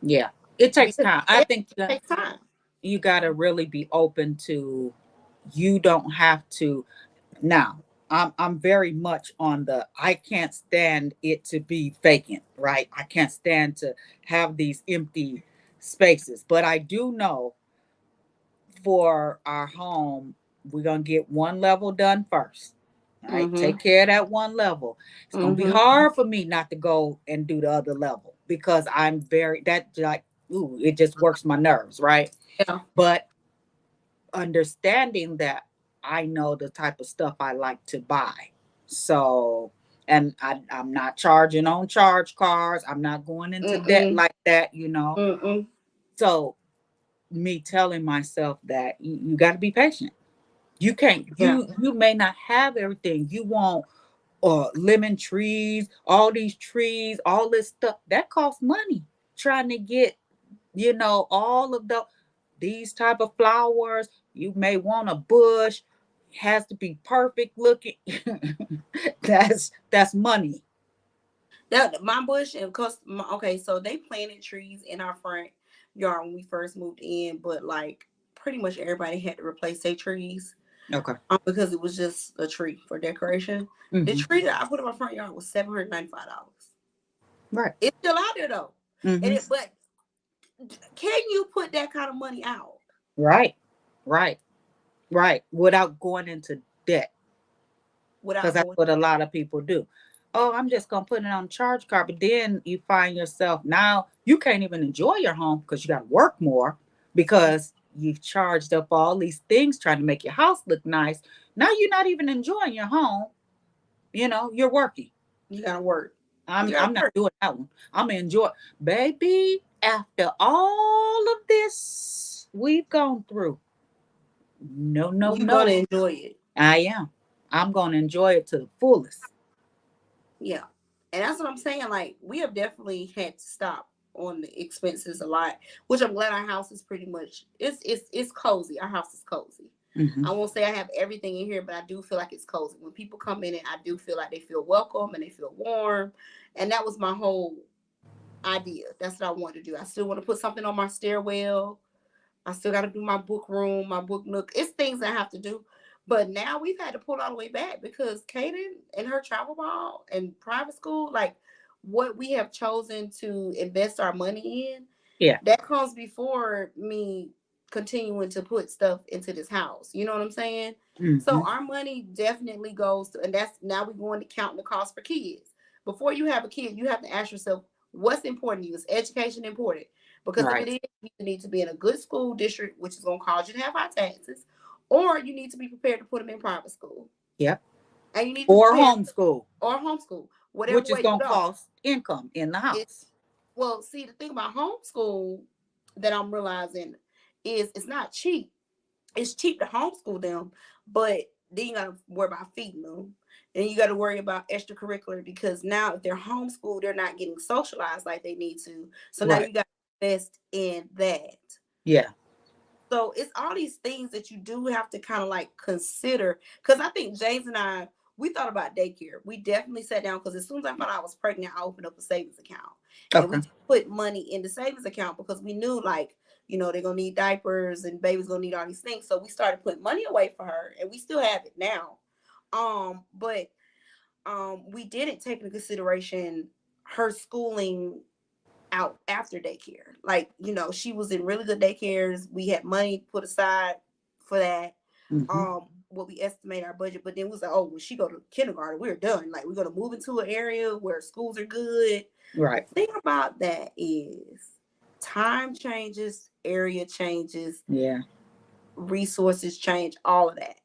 Yeah. It takes because time. I it think takes time. you got to really be open to, you don't have to. Now, I'm very much on the, I can't stand it to be vacant, right? I can't stand to have these empty spaces. But I do know for our home, we're gonna get one level done first. All right, Mm-hmm. take care of that one level. It's gonna be Mm-hmm. hard for me not to go and do the other level because I'm very that like, ooh, it just works my nerves, right? Yeah. But understanding that I know the type of stuff I like to buy. So, and I'm not charging on charge cards. I'm not going into debt Mm-mm. like that. Mm-mm. So, me telling myself that you got to be patient. You can't, Yeah. you may not have everything. You want lemon trees, all these trees, all this stuff that costs money trying to get, all of these type of flowers. You may want a bush, has to be perfect looking. That's money. That my bush and okay, so they planted trees in our front yard when we first moved in, but like pretty much everybody had to replace their trees Okay. because it was just a tree for decoration. The Hmm. tree that I put in my front yard was $795. Right. It's still out there though, and Hmm. but can you put that kind of money out Right. Right. Right. Without going into debt. Because without that's going? what a lot of people do. Oh, I'm just gonna put it on charge card, but then you find yourself now you can't even enjoy your home because you got to work more because you've charged up all these things trying to make your house look nice. Now you're not even enjoying your home. You're working. You gotta work. You I'm gotta not work. doing that one. I'm gonna enjoy, baby. After all of this we've gone through, no, no, You gonna no. enjoy it. I am. I'm gonna enjoy it to the fullest. Yeah. And that's what I'm saying. Like, we have definitely had to stop on the expenses a lot, which I'm glad our house is pretty much it's cozy. Our house is cozy. Hmm. I won't say I have everything in here, but I do feel like it's cozy. When people come in, and I do feel like they feel welcome and they feel warm. And that was my whole idea. That's what I wanted to do. I still want to put something on my stairwell. I still got to do my book room, my book nook. It's things I have to do. But now we've had to pull all the way back because Kaden and her travel ball and private school, like what we have chosen to invest our money in, Yeah. that comes before me continuing to put stuff into this house. You know what I'm saying? Hmm. So our money definitely goes to, and that's now we're going to count the cost for kids. Before you have a kid, you have to ask yourself, what's important to you? Is education important? Because if Right. it is, you need to be in a good school district, which is going to cause you to have high taxes, or you need to be prepared to put them in private school. Yep. And you need to be Or prepared, homeschool, or homeschool, whatever which is way you gonna go. cost income in the It, house. well, see, the thing about homeschool that I'm realizing is it's not cheap. It's cheap to homeschool them, but then you got to worry about feeding them. And you got to worry about extracurricular because now if they're homeschooled, they're not getting socialized like they need to. So now Right. you got to invest in that. Yeah. So it's all these things that you do have to kind of like consider. Because I think James and I, we thought about daycare. We definitely sat down because as soon as I found out I was pregnant, I opened up a savings account and we Okay. put money in the savings account because we knew like, they're gonna need diapers and baby's gonna need all these things. So we started putting money away for her, and we still have it now. But we didn't take into consideration her schooling out after daycare. Like, she was in really good daycares. We had money put aside for that. Mm-hmm. What we estimate our budget, but then we was like, oh, when she go to kindergarten, we're done. Like, we're gonna move into an area where schools are good. Right. The thing about that is time changes, area changes, Yeah. resources change, all of that.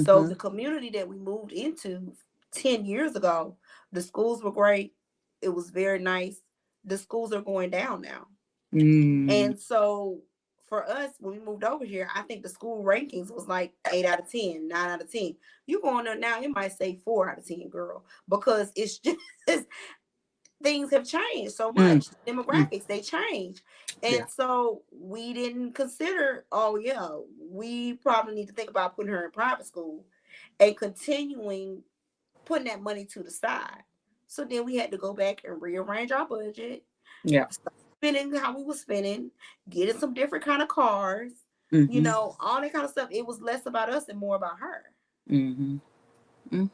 So Mm-hmm. the community that we moved into 10 years ago, the schools were great. It was very nice. The schools are going down now. Mm. And so for us, when we moved over here, I think the school rankings was like 8 out of 10, 9 out of 10. You go on there now, it might say 4 out of 10, girl, because it's just things have changed so Mm. much. Mm. Demographics, they change. Yeah. And so we didn't consider, oh yeah, we probably need to think about putting her in private school and continuing putting that money to the side. So then we had to go back and rearrange our budget, Yeah. stop spending how we were spending, getting some different kind of cars, Mm-hmm. all that kind of stuff. It was less about us and more about her. Mm-hmm. Mm.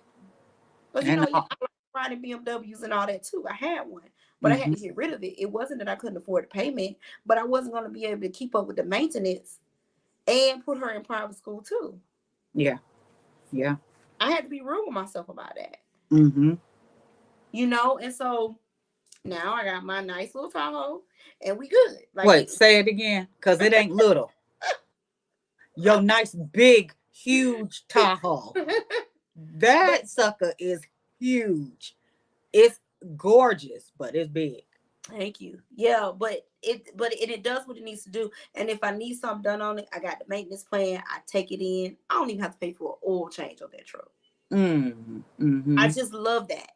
Because And yeah, I like riding BMWs and all that too. I had one, but I had mm-hmm. to get rid of it. It wasn't that I couldn't afford the payment, but I wasn't going to be able to keep up with the maintenance and put her in private school too. Yeah. Yeah. I had to be real with myself about that. Mm-hmm. And so now I got my nice little Tahoe, and we good. Like Wait, say it again, because it ain't little. Your nice, big, huge Tahoe. but That sucker is huge. It's gorgeous, but it's big. thank you. Yeah, but it does what it needs to do. And if I need something done on it, I got the maintenance plan. I take it in. I don't even have to pay for an oil change on that truck. Mm-hmm. I Mm-hmm. just love that.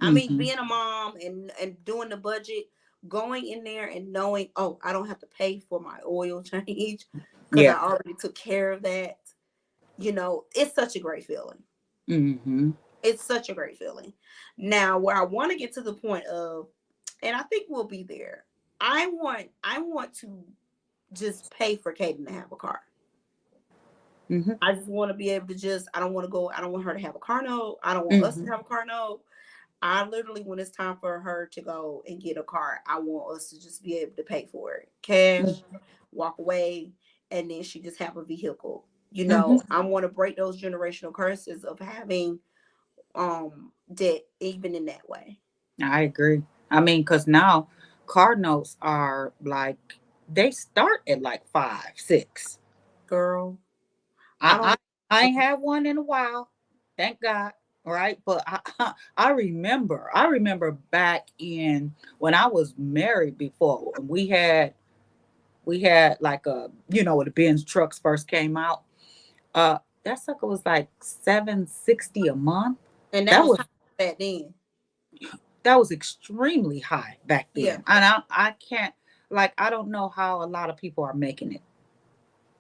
I mean, Mm-hmm. being a mom and doing the budget, going in there and knowing, oh, I don't have to pay for my oil change because I Yeah. already took care of that. It's such a great feeling. Mm-hmm. It's such a great feeling. Now, where I want to get to the point of, and I think we'll be there. I want to just pay for Kaden to have a car. Mm-hmm. I just want to be able to I don't want to go, I don't want her to have a car note. I don't want us to Mm-hmm. have a car note. I literally, when it's time for her to go and get a car, I want us to just be able to pay for it, cash, walk away, and then she just have a vehicle. Mm-hmm. I want to break those generational curses of having debt, even in that way. I agree. I mean, because now car notes are like, they start at like 5, 6. Girl, I I I, don't. I ain't had one in a while, thank God. Right, but I remember back in when I was married before, and we had like when the Benz trucks first came out. That sucker was like 760 a month. And that That was was how that then. that was extremely high back Yeah, then, and I can't, like, I don't know how a lot of people are making it,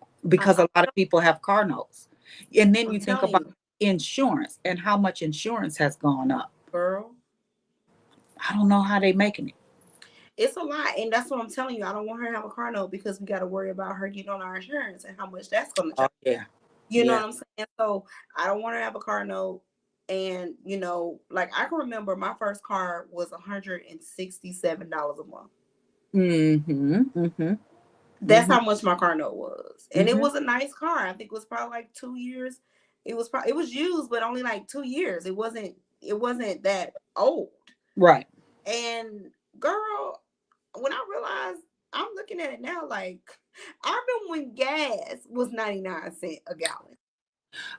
I, because a lot of people have car notes, and then I'm you think telling about you, insurance and how much insurance has gone up. girl. I don't know how they making it. It's a lot, and that's what I'm telling you. I don't want her to have a car note because we got to worry about her getting on our insurance and how much that's going to Oh charge. yeah, You know yeah. what I'm saying? So I don't want her to have a car note. And like I can remember my first car was $167 a month. Mm-hmm. Mm-hmm. That's Mm-hmm. how much my car note was, and it Mm-hmm. was a nice car. I think it was probably like 2 years. It was used, but only like 2 years. It wasn't that old. Right. And girl, when I realized, I'm looking at it now, like I remember when gas was 99 cents a gallon.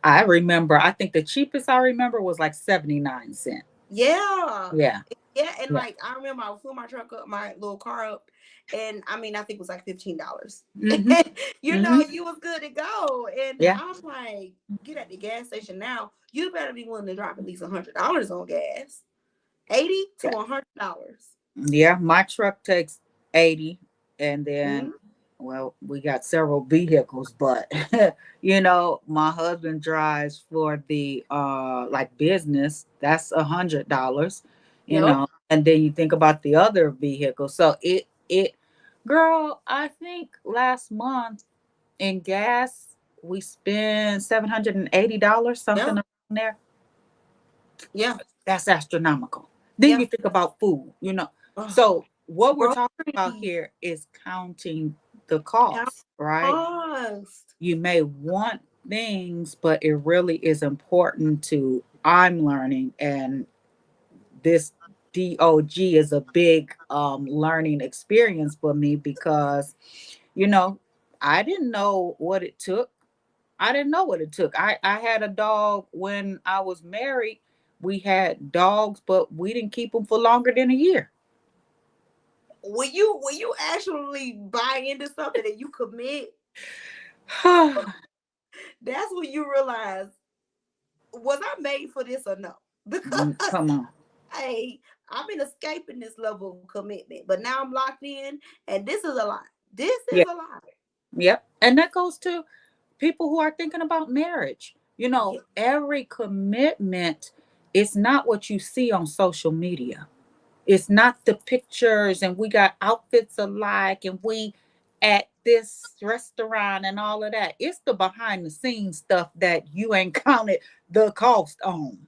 I remember. I think the cheapest I remember was like 79 cents. Yeah. Yeah. Yeah. And Yeah. like I remember I would fill my truck up, my little car up. And I mean, I think it was like $15. Mm-hmm. Mm-hmm. You was good to go. And Yeah. I'm like, get at the gas station now. You better be willing to drop at least $100 on gas. 80 to Yeah. $100. Yeah. My truck takes 80, and then, Mm-hmm. well, we got several vehicles, but my husband drives for the like business. That's $100. Yep. And then you think about the other vehicle. So it Girl, I think last month in gas we spent $780, something Yeah, around there. yeah, That's astronomical. Then yeah. you think about food, you know. Ugh. So what we're talking about Groceries, here is counting the count cost, right? cost. You may want things, but it really is important to, I'm learning, and this DOG is a big learning experience for me because, you know, I didn't know what it took. I didn't know what it took. I had a dog when I was married. We had dogs, but we didn't keep them for longer than a year. When you actually buy into something and you commit, that's when you realize, was I made for this or no? Because Come on. hey, I've been escaping this level of commitment, but now I'm locked in, and this is a lot. This is Yeah. a lot. Yep. And that goes to people who are thinking about marriage. You know, Yeah, every commitment is not what you see on social media. It's not the pictures and we got outfits alike and we at this restaurant and all of that. It's the behind the scenes stuff that you ain't counted the cost on.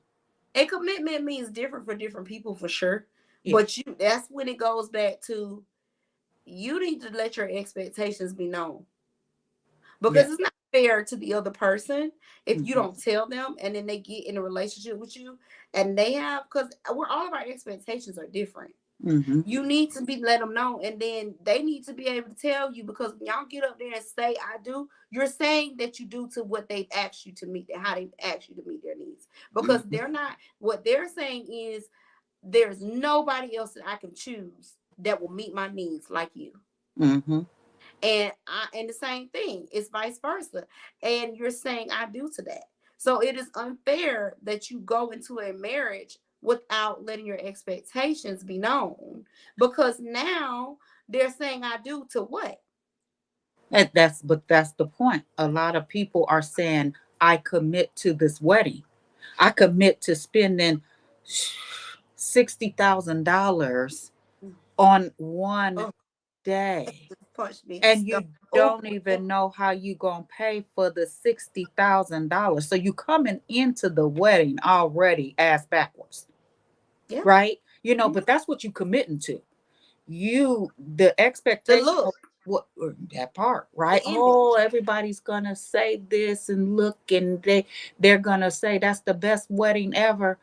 and commitment means different for different people for sure. Yeah. But that's when it goes back to, you need to let your expectations be known, Yeah. because it's not fair to the other person if you Hmm. don't tell them and then they get in a relationship with you and they have, because we're all of our expectations are different. Hmm. You need to be let them know, and then they need to be able to tell you, because when y'all get up there and say I do, you're saying that you do to what they've asked you to meet and how they've asked you to meet their needs, because Hmm. they're not, what they're saying is, there's nobody else that I can choose that will meet my needs like you. Hmm. And the same thing, it's vice versa, and you're saying I do to that. So it is unfair that you go into a marriage without letting your expectations be known, because now they're saying I do to what? That's the point. A lot of people are saying, I commit to this wedding. I commit to spending $60,000 on one Oh, day. just punch me And stuff. you Oh, don't even know how you gonna pay for the $60,000. So you coming into the wedding already ass backwards, yeah. right? You know, Mhm. but that's what you committing to. You the The expectation look, of what that part, the right? Oh, image, everybody's gonna say this and look, and they're gonna say that's the best wedding ever.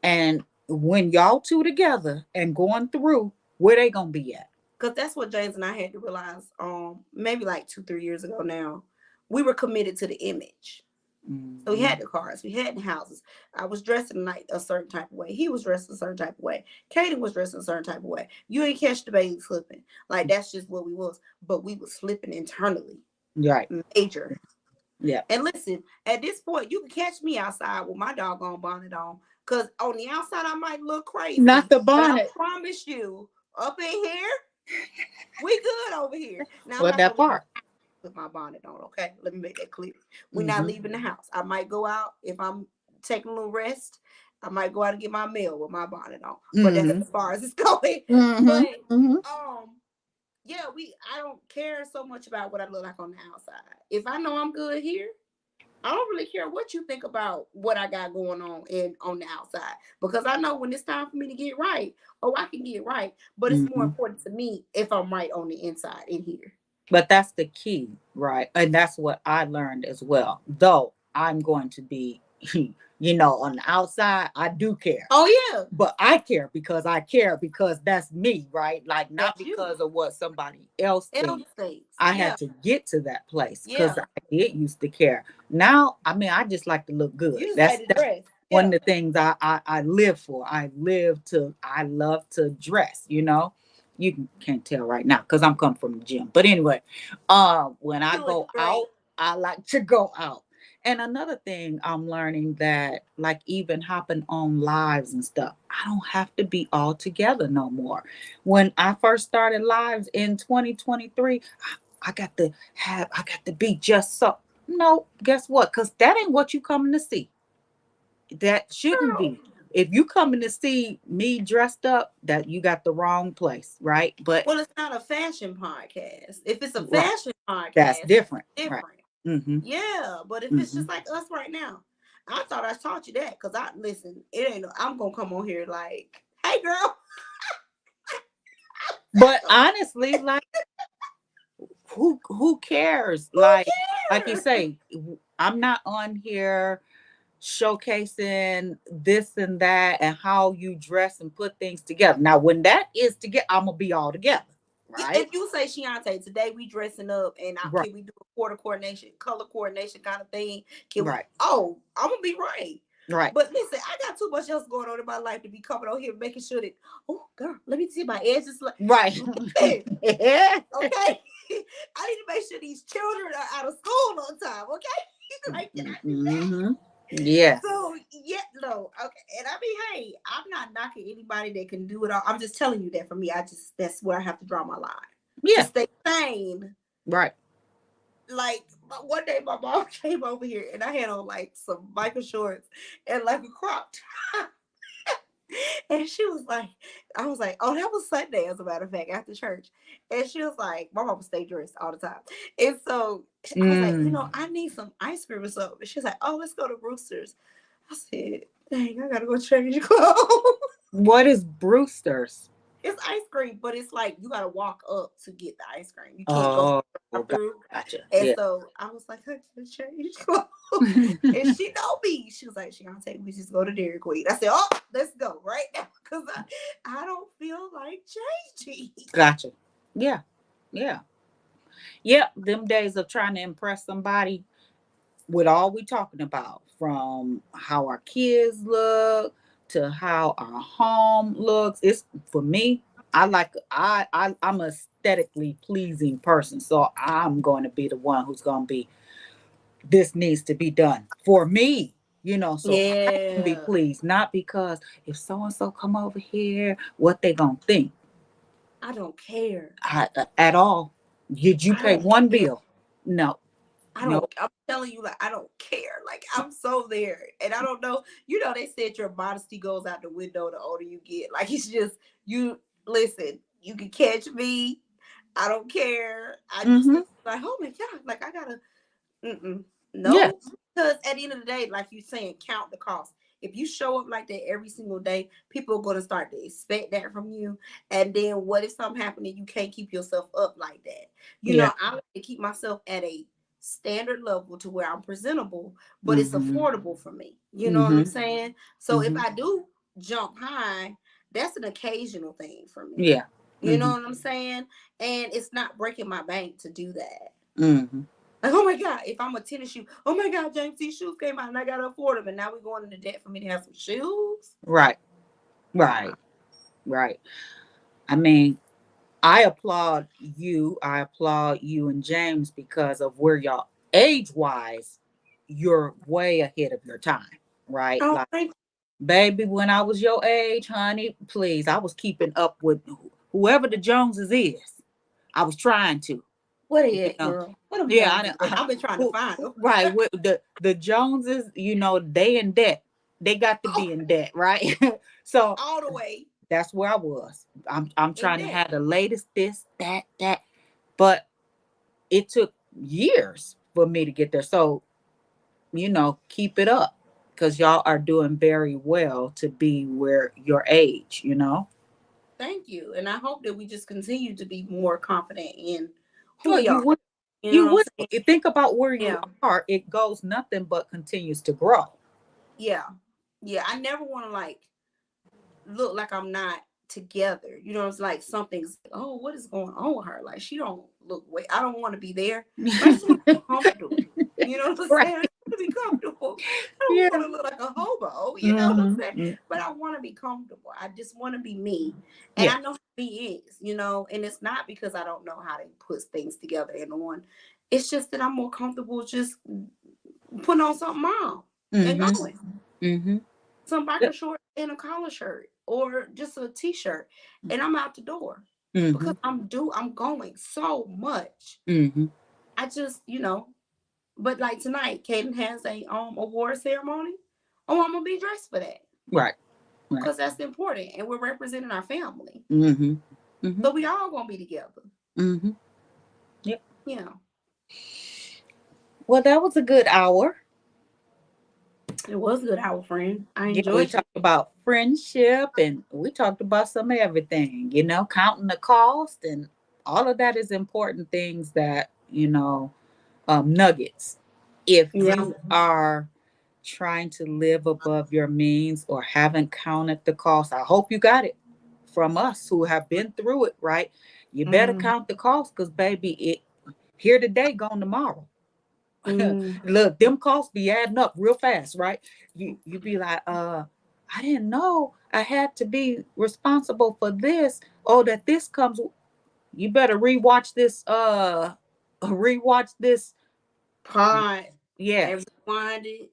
And when y'all two together and going through, where they gonna be at? because that's what James and I had to realize. Maybe like 2-3 years ago now, we were committed to the image. So we Mhm. had the cars, we had the houses. I was dressed in like a certain type of way. He was dressed a certain type of way. Katie was dressed in a certain type of way. You ain't catch the baby slipping. Like that's just what we was. But we was slipping internally, Right. major. Yeah. And listen, at this point, you can catch me outside with my doggone bonnet on. Cause on the outside I might look Not crazy. the But I bonnet. promise you, up in here, we good over here. Now I'm Well, not that gonna leave part. with my bonnet on, okay? Let me make that clear. We're not Hmm. leaving the house. I might go out if I'm taking a little rest. I might go out and get my mail with my bonnet on, but that's Hmm. as far as it's going. Hmm. But Hmm. yeah, I don't care so much about what I look like on the outside. If I know I'm good here, I don't really care what you think about what I got going on in on the outside, because I know when it's time for me to get right, oh, I can get right. But it's more Hmm. important to me if I'm right on the inside in here. But that's the key, right? And that's what I learned as well. Though I'm going to be, on the outside, I do care. Oh yeah, But I care because that's me, right? Like not that's you. because of what somebody else thinks. Elder states. I Yeah, had to get to that place because yeah. I did used to care. Now, I mean, I just like to look good. You just That's like to that's dress. one Yeah. of the things I live for. I love to dress, you know. Can't tell right now because I'm coming from the gym. But anyway, when I You look go great. out, I like to go out. And another thing I'm learning that like even hopping on lives and stuff, I don't have to be all together no more. When I first started lives in 2023, I got to be just so. No, guess what? Because that ain't what you coming to see. That shouldn't Girl, be. if you coming to see me dressed up, that you got the wrong place, right? But Well, it's not a fashion podcast. If it's a right, fashion that's podcast, different, right? different. Mm-hmm. Yeah, but if it's Mm-hmm. just like us right now, I thought I taught you that because I listen. It ain't. I'm gonna come on here like, hey, girl. But honestly, like, who cares? Who Like you cares? say, I'm not on here showcasing this and that and how you dress and put things together. Now, when that is together, I'm gonna be all together, Yeah, right? if you say Shiante, today we dressing up and Right, can we do a quarter coordination, color coordination kind of thing? Can we? right, Oh, I'm gonna be right. right. But listen, I got too much else going on in my life to be coming on here making sure that. Oh, girl, let me see my edges. Like, Right. listen, okay. I need to make sure these children are out of school on time. Okay, like can I do that? Hmm. Yes. So yeah, no, okay. And I mean, hey, I'm not knocking anybody that can do it all. I'm just telling you that for me, that's where I have to draw my line to Yeah. stay sane. Right. Like one day, my mom came over here and I had on like some biker shorts and like a crop top. And she was like, I was like, oh, that was Sunday, as a matter of fact, after church. And she was like, my mom would stay dressed all the time. And so I was like, Mm. I need some ice cream or something. And she was like, oh, let's go to Brewster's. I said, dang, I gotta go change clothes. What is Brewster's? It's ice cream, but it's like you gotta walk up to get the ice cream. You can't go Oh, through. gotcha. And Yeah. so I was like, I gotta change clothes. And she know me. She was like, she gonna take me just go to Dairy Queen. I said, oh, let's go right now. Cause I don't feel like changing. Gotcha. Yeah. Yeah. Yeah. Them days of trying to impress somebody with all we talking about, from how our kids look to how our home looks. It's for me. I'm a aesthetically pleasing person, so I'm going to be the one who's going to be. This needs to be done for me, so I can be Yeah. pleased, not because if so and so come over here, what they gonna think. I don't care. At all. Did you I pay don't one care. bill? No, no. I'm telling you, like, I don't care. Like, I'm so there. And I don't know. They said your modesty goes out the window the older you get. Like, it's just, you listen, you can catch me. I don't care. I used Mm-hmm. to like, oh my God, like, I gotta, Yeah. no. Because at the end of the day, like you saying, count the cost. If you show up like that every single day, people are going to start to expect that from you. And then what if something happened and you can't keep yourself up like that? Yeah. I like to keep myself at a standard level to where I'm presentable, but it's Mm-hmm. affordable for me. You know what Mm-hmm. I'm saying? So if Mm-hmm. I do jump high, that's an occasional thing for me. Yeah. You know Mm-hmm. what I'm saying? And it's not breaking my bank to do that. Mm-hmm. Like, oh my God, if I'm a tennis shoe, oh my God, James, these shoes came out and I gotta afford them. And now we're going into debt for me to have some shoes. Right. Nah. Right. Right. I mean, I applaud you and James because of where y'all age wise, you're way ahead of your time, right? Oh, Like, thank baby, when I was your age, honey, please, I was keeping up with whoever the Joneses is. I was trying to, What are you you at, know. girl? What them Yeah, Joneses at? I've been trying to find them. right. With the Joneses, they in debt. They got to Oh, be in debt, right? So all the way that's where I was. I'm in trying to debt. have the latest this, that. But it took years for me to get there. So, keep it up because y'all are doing very well to be where your age. Thank you. And I hope that we just continue to be more confident in who Well, we you are. would You know you what I'm would saying? think about where you Yeah. are, it goes nothing but continues to grow. Yeah. Yeah. I never want to like look like I'm not together. It's like something's like, oh, what is going on with her? Like she don't look way. I don't want to be there. I just want to be comfortable. You know what I'm Right. saying? I just want to be comfortable. I don't Yeah. want to look like a hobo. You know what I'm saying? Hmm. But I want to be comfortable. I just want to be me, and Yeah. I know how me is. And it's not because I don't know how to put things together and on. It's just that I'm more comfortable just putting on something on and Hmm. going Hmm. some biker shorts and a collar shirt or just a t-shirt and I'm out the door Hmm. because I'm going so much. Hmm. I just, but like tonight, Kaden has a award ceremony. Oh, I'm gonna be dressed for that. Right. Right. because that's important, and we're representing our family. Mm-hmm. Mm-hmm. So we all gonna be together. Mm-hmm. Yep. Yeah. Well, that was a good hour. It was good, our friend. I Yeah, we enjoyed it. talked about friendship and we talked about some of everything, counting the cost and all of that is important things that, nuggets. If Yeah. you are trying to live above your means or haven't counted the cost, I hope you got it from us who have been through it, right? You better Mm, count the cost because, baby, it here today, gone tomorrow. mm, Look, them costs be adding up real fast, right? You be like, I didn't know I had to be responsible for this. Oh, that this comes. You better rewatch this. pod Yes. and rewind it.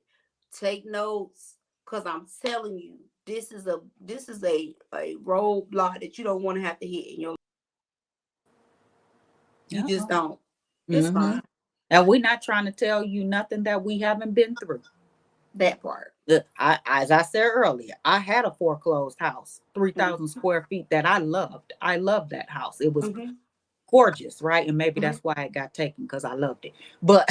Take notes, cause I'm telling you, this is a roadblock that you don't want to have to hit in your. You Uh-uh. just don't. It's Mm-hmm. fine. And we're not trying to tell you nothing that we haven't been through. That part. As I said earlier, I had a foreclosed house, 3,000 Mm-hmm. square feet that I loved. I loved that house. It was Mm-hmm. gorgeous, right? And maybe Mm-hmm. that's why it got taken because I loved it. But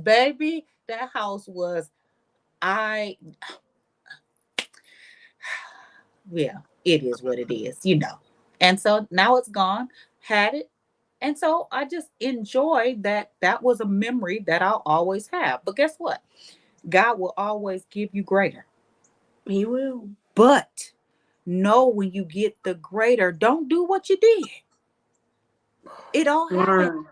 baby, that house was I yeah, it is what it is. And so now it's gone, had it. And so I just enjoyed that. That was a memory that I'll always have. But guess what? God will always give you greater. He will. But know when you get the greater, don't do what you did. It all happened Learn.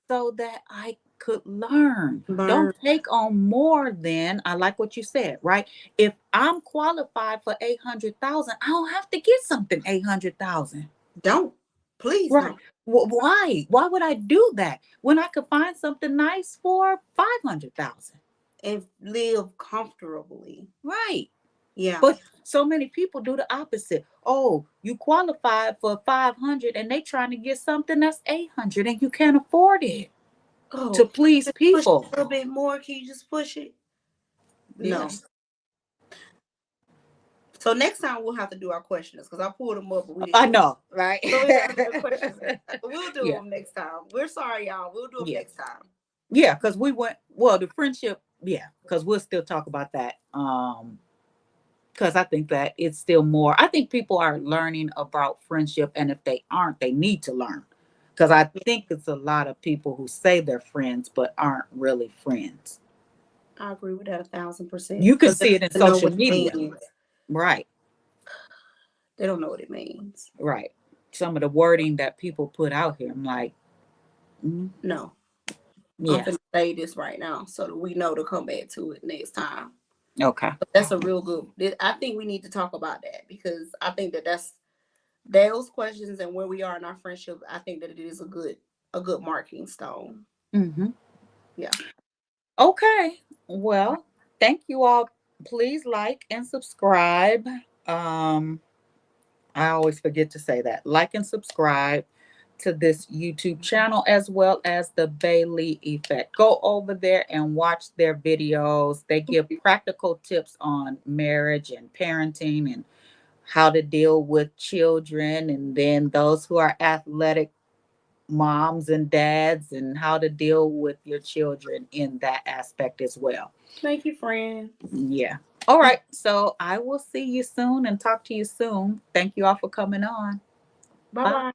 so that I could learn. Don't Learn. take on more than I like what you said, right? If I'm qualified for 800,000, I don't have to get something 800,000. Don't. Please Right. don't. Why? Why would I do that when I could find something nice for 500,000? And live comfortably. Right. Yeah. But so many people do the opposite. Oh, you qualified for 500 and they trying to get something that's 800 and you can't afford it to Oh, please just push it people. a little bit more. Can you just push it? No. Yes. So next time we'll have to do our questions because I pulled them up, but we didn't I do them. know, right? So we gotta do the questions. We'll do Yeah. them next time. We're sorry, y'all. We'll do them Yeah. next time. Yeah, because we went well, the friendship, yeah, because we'll still talk about that. Because I think that it's still more. I think people are learning about friendship, and if they aren't, they need to learn. Because I Yeah, think it's a lot of people who say they're friends but aren't really friends. I agree with that 1,000% You can because they see it in don't know social what it media. means. Right, They don't know what it means. right. Some of the wording that people put out here, I'm like, mm, No, I'm yeah, finna say this right now so that we know to come back to it next time. okay. But that's a real good. I think we need to talk about that because I think that that's those questions and where we are in our friendship. I think that it is a good marking stone. Hmm. Yeah. Okay. Well, thank you all. Please like and subscribe. Um, I always forget to say that. Like and subscribe to this YouTube channel as well as the Bailey Effect. Go over there and watch their videos. They give practical tips on marriage and parenting and how to deal with children, and then those who are athletic moms and dads, and how to deal with your children in that aspect as well. Thank you, friend. Yeah. All right. So I will see you soon and talk to you soon. Thank you all for coming on. Bye Bye. bye.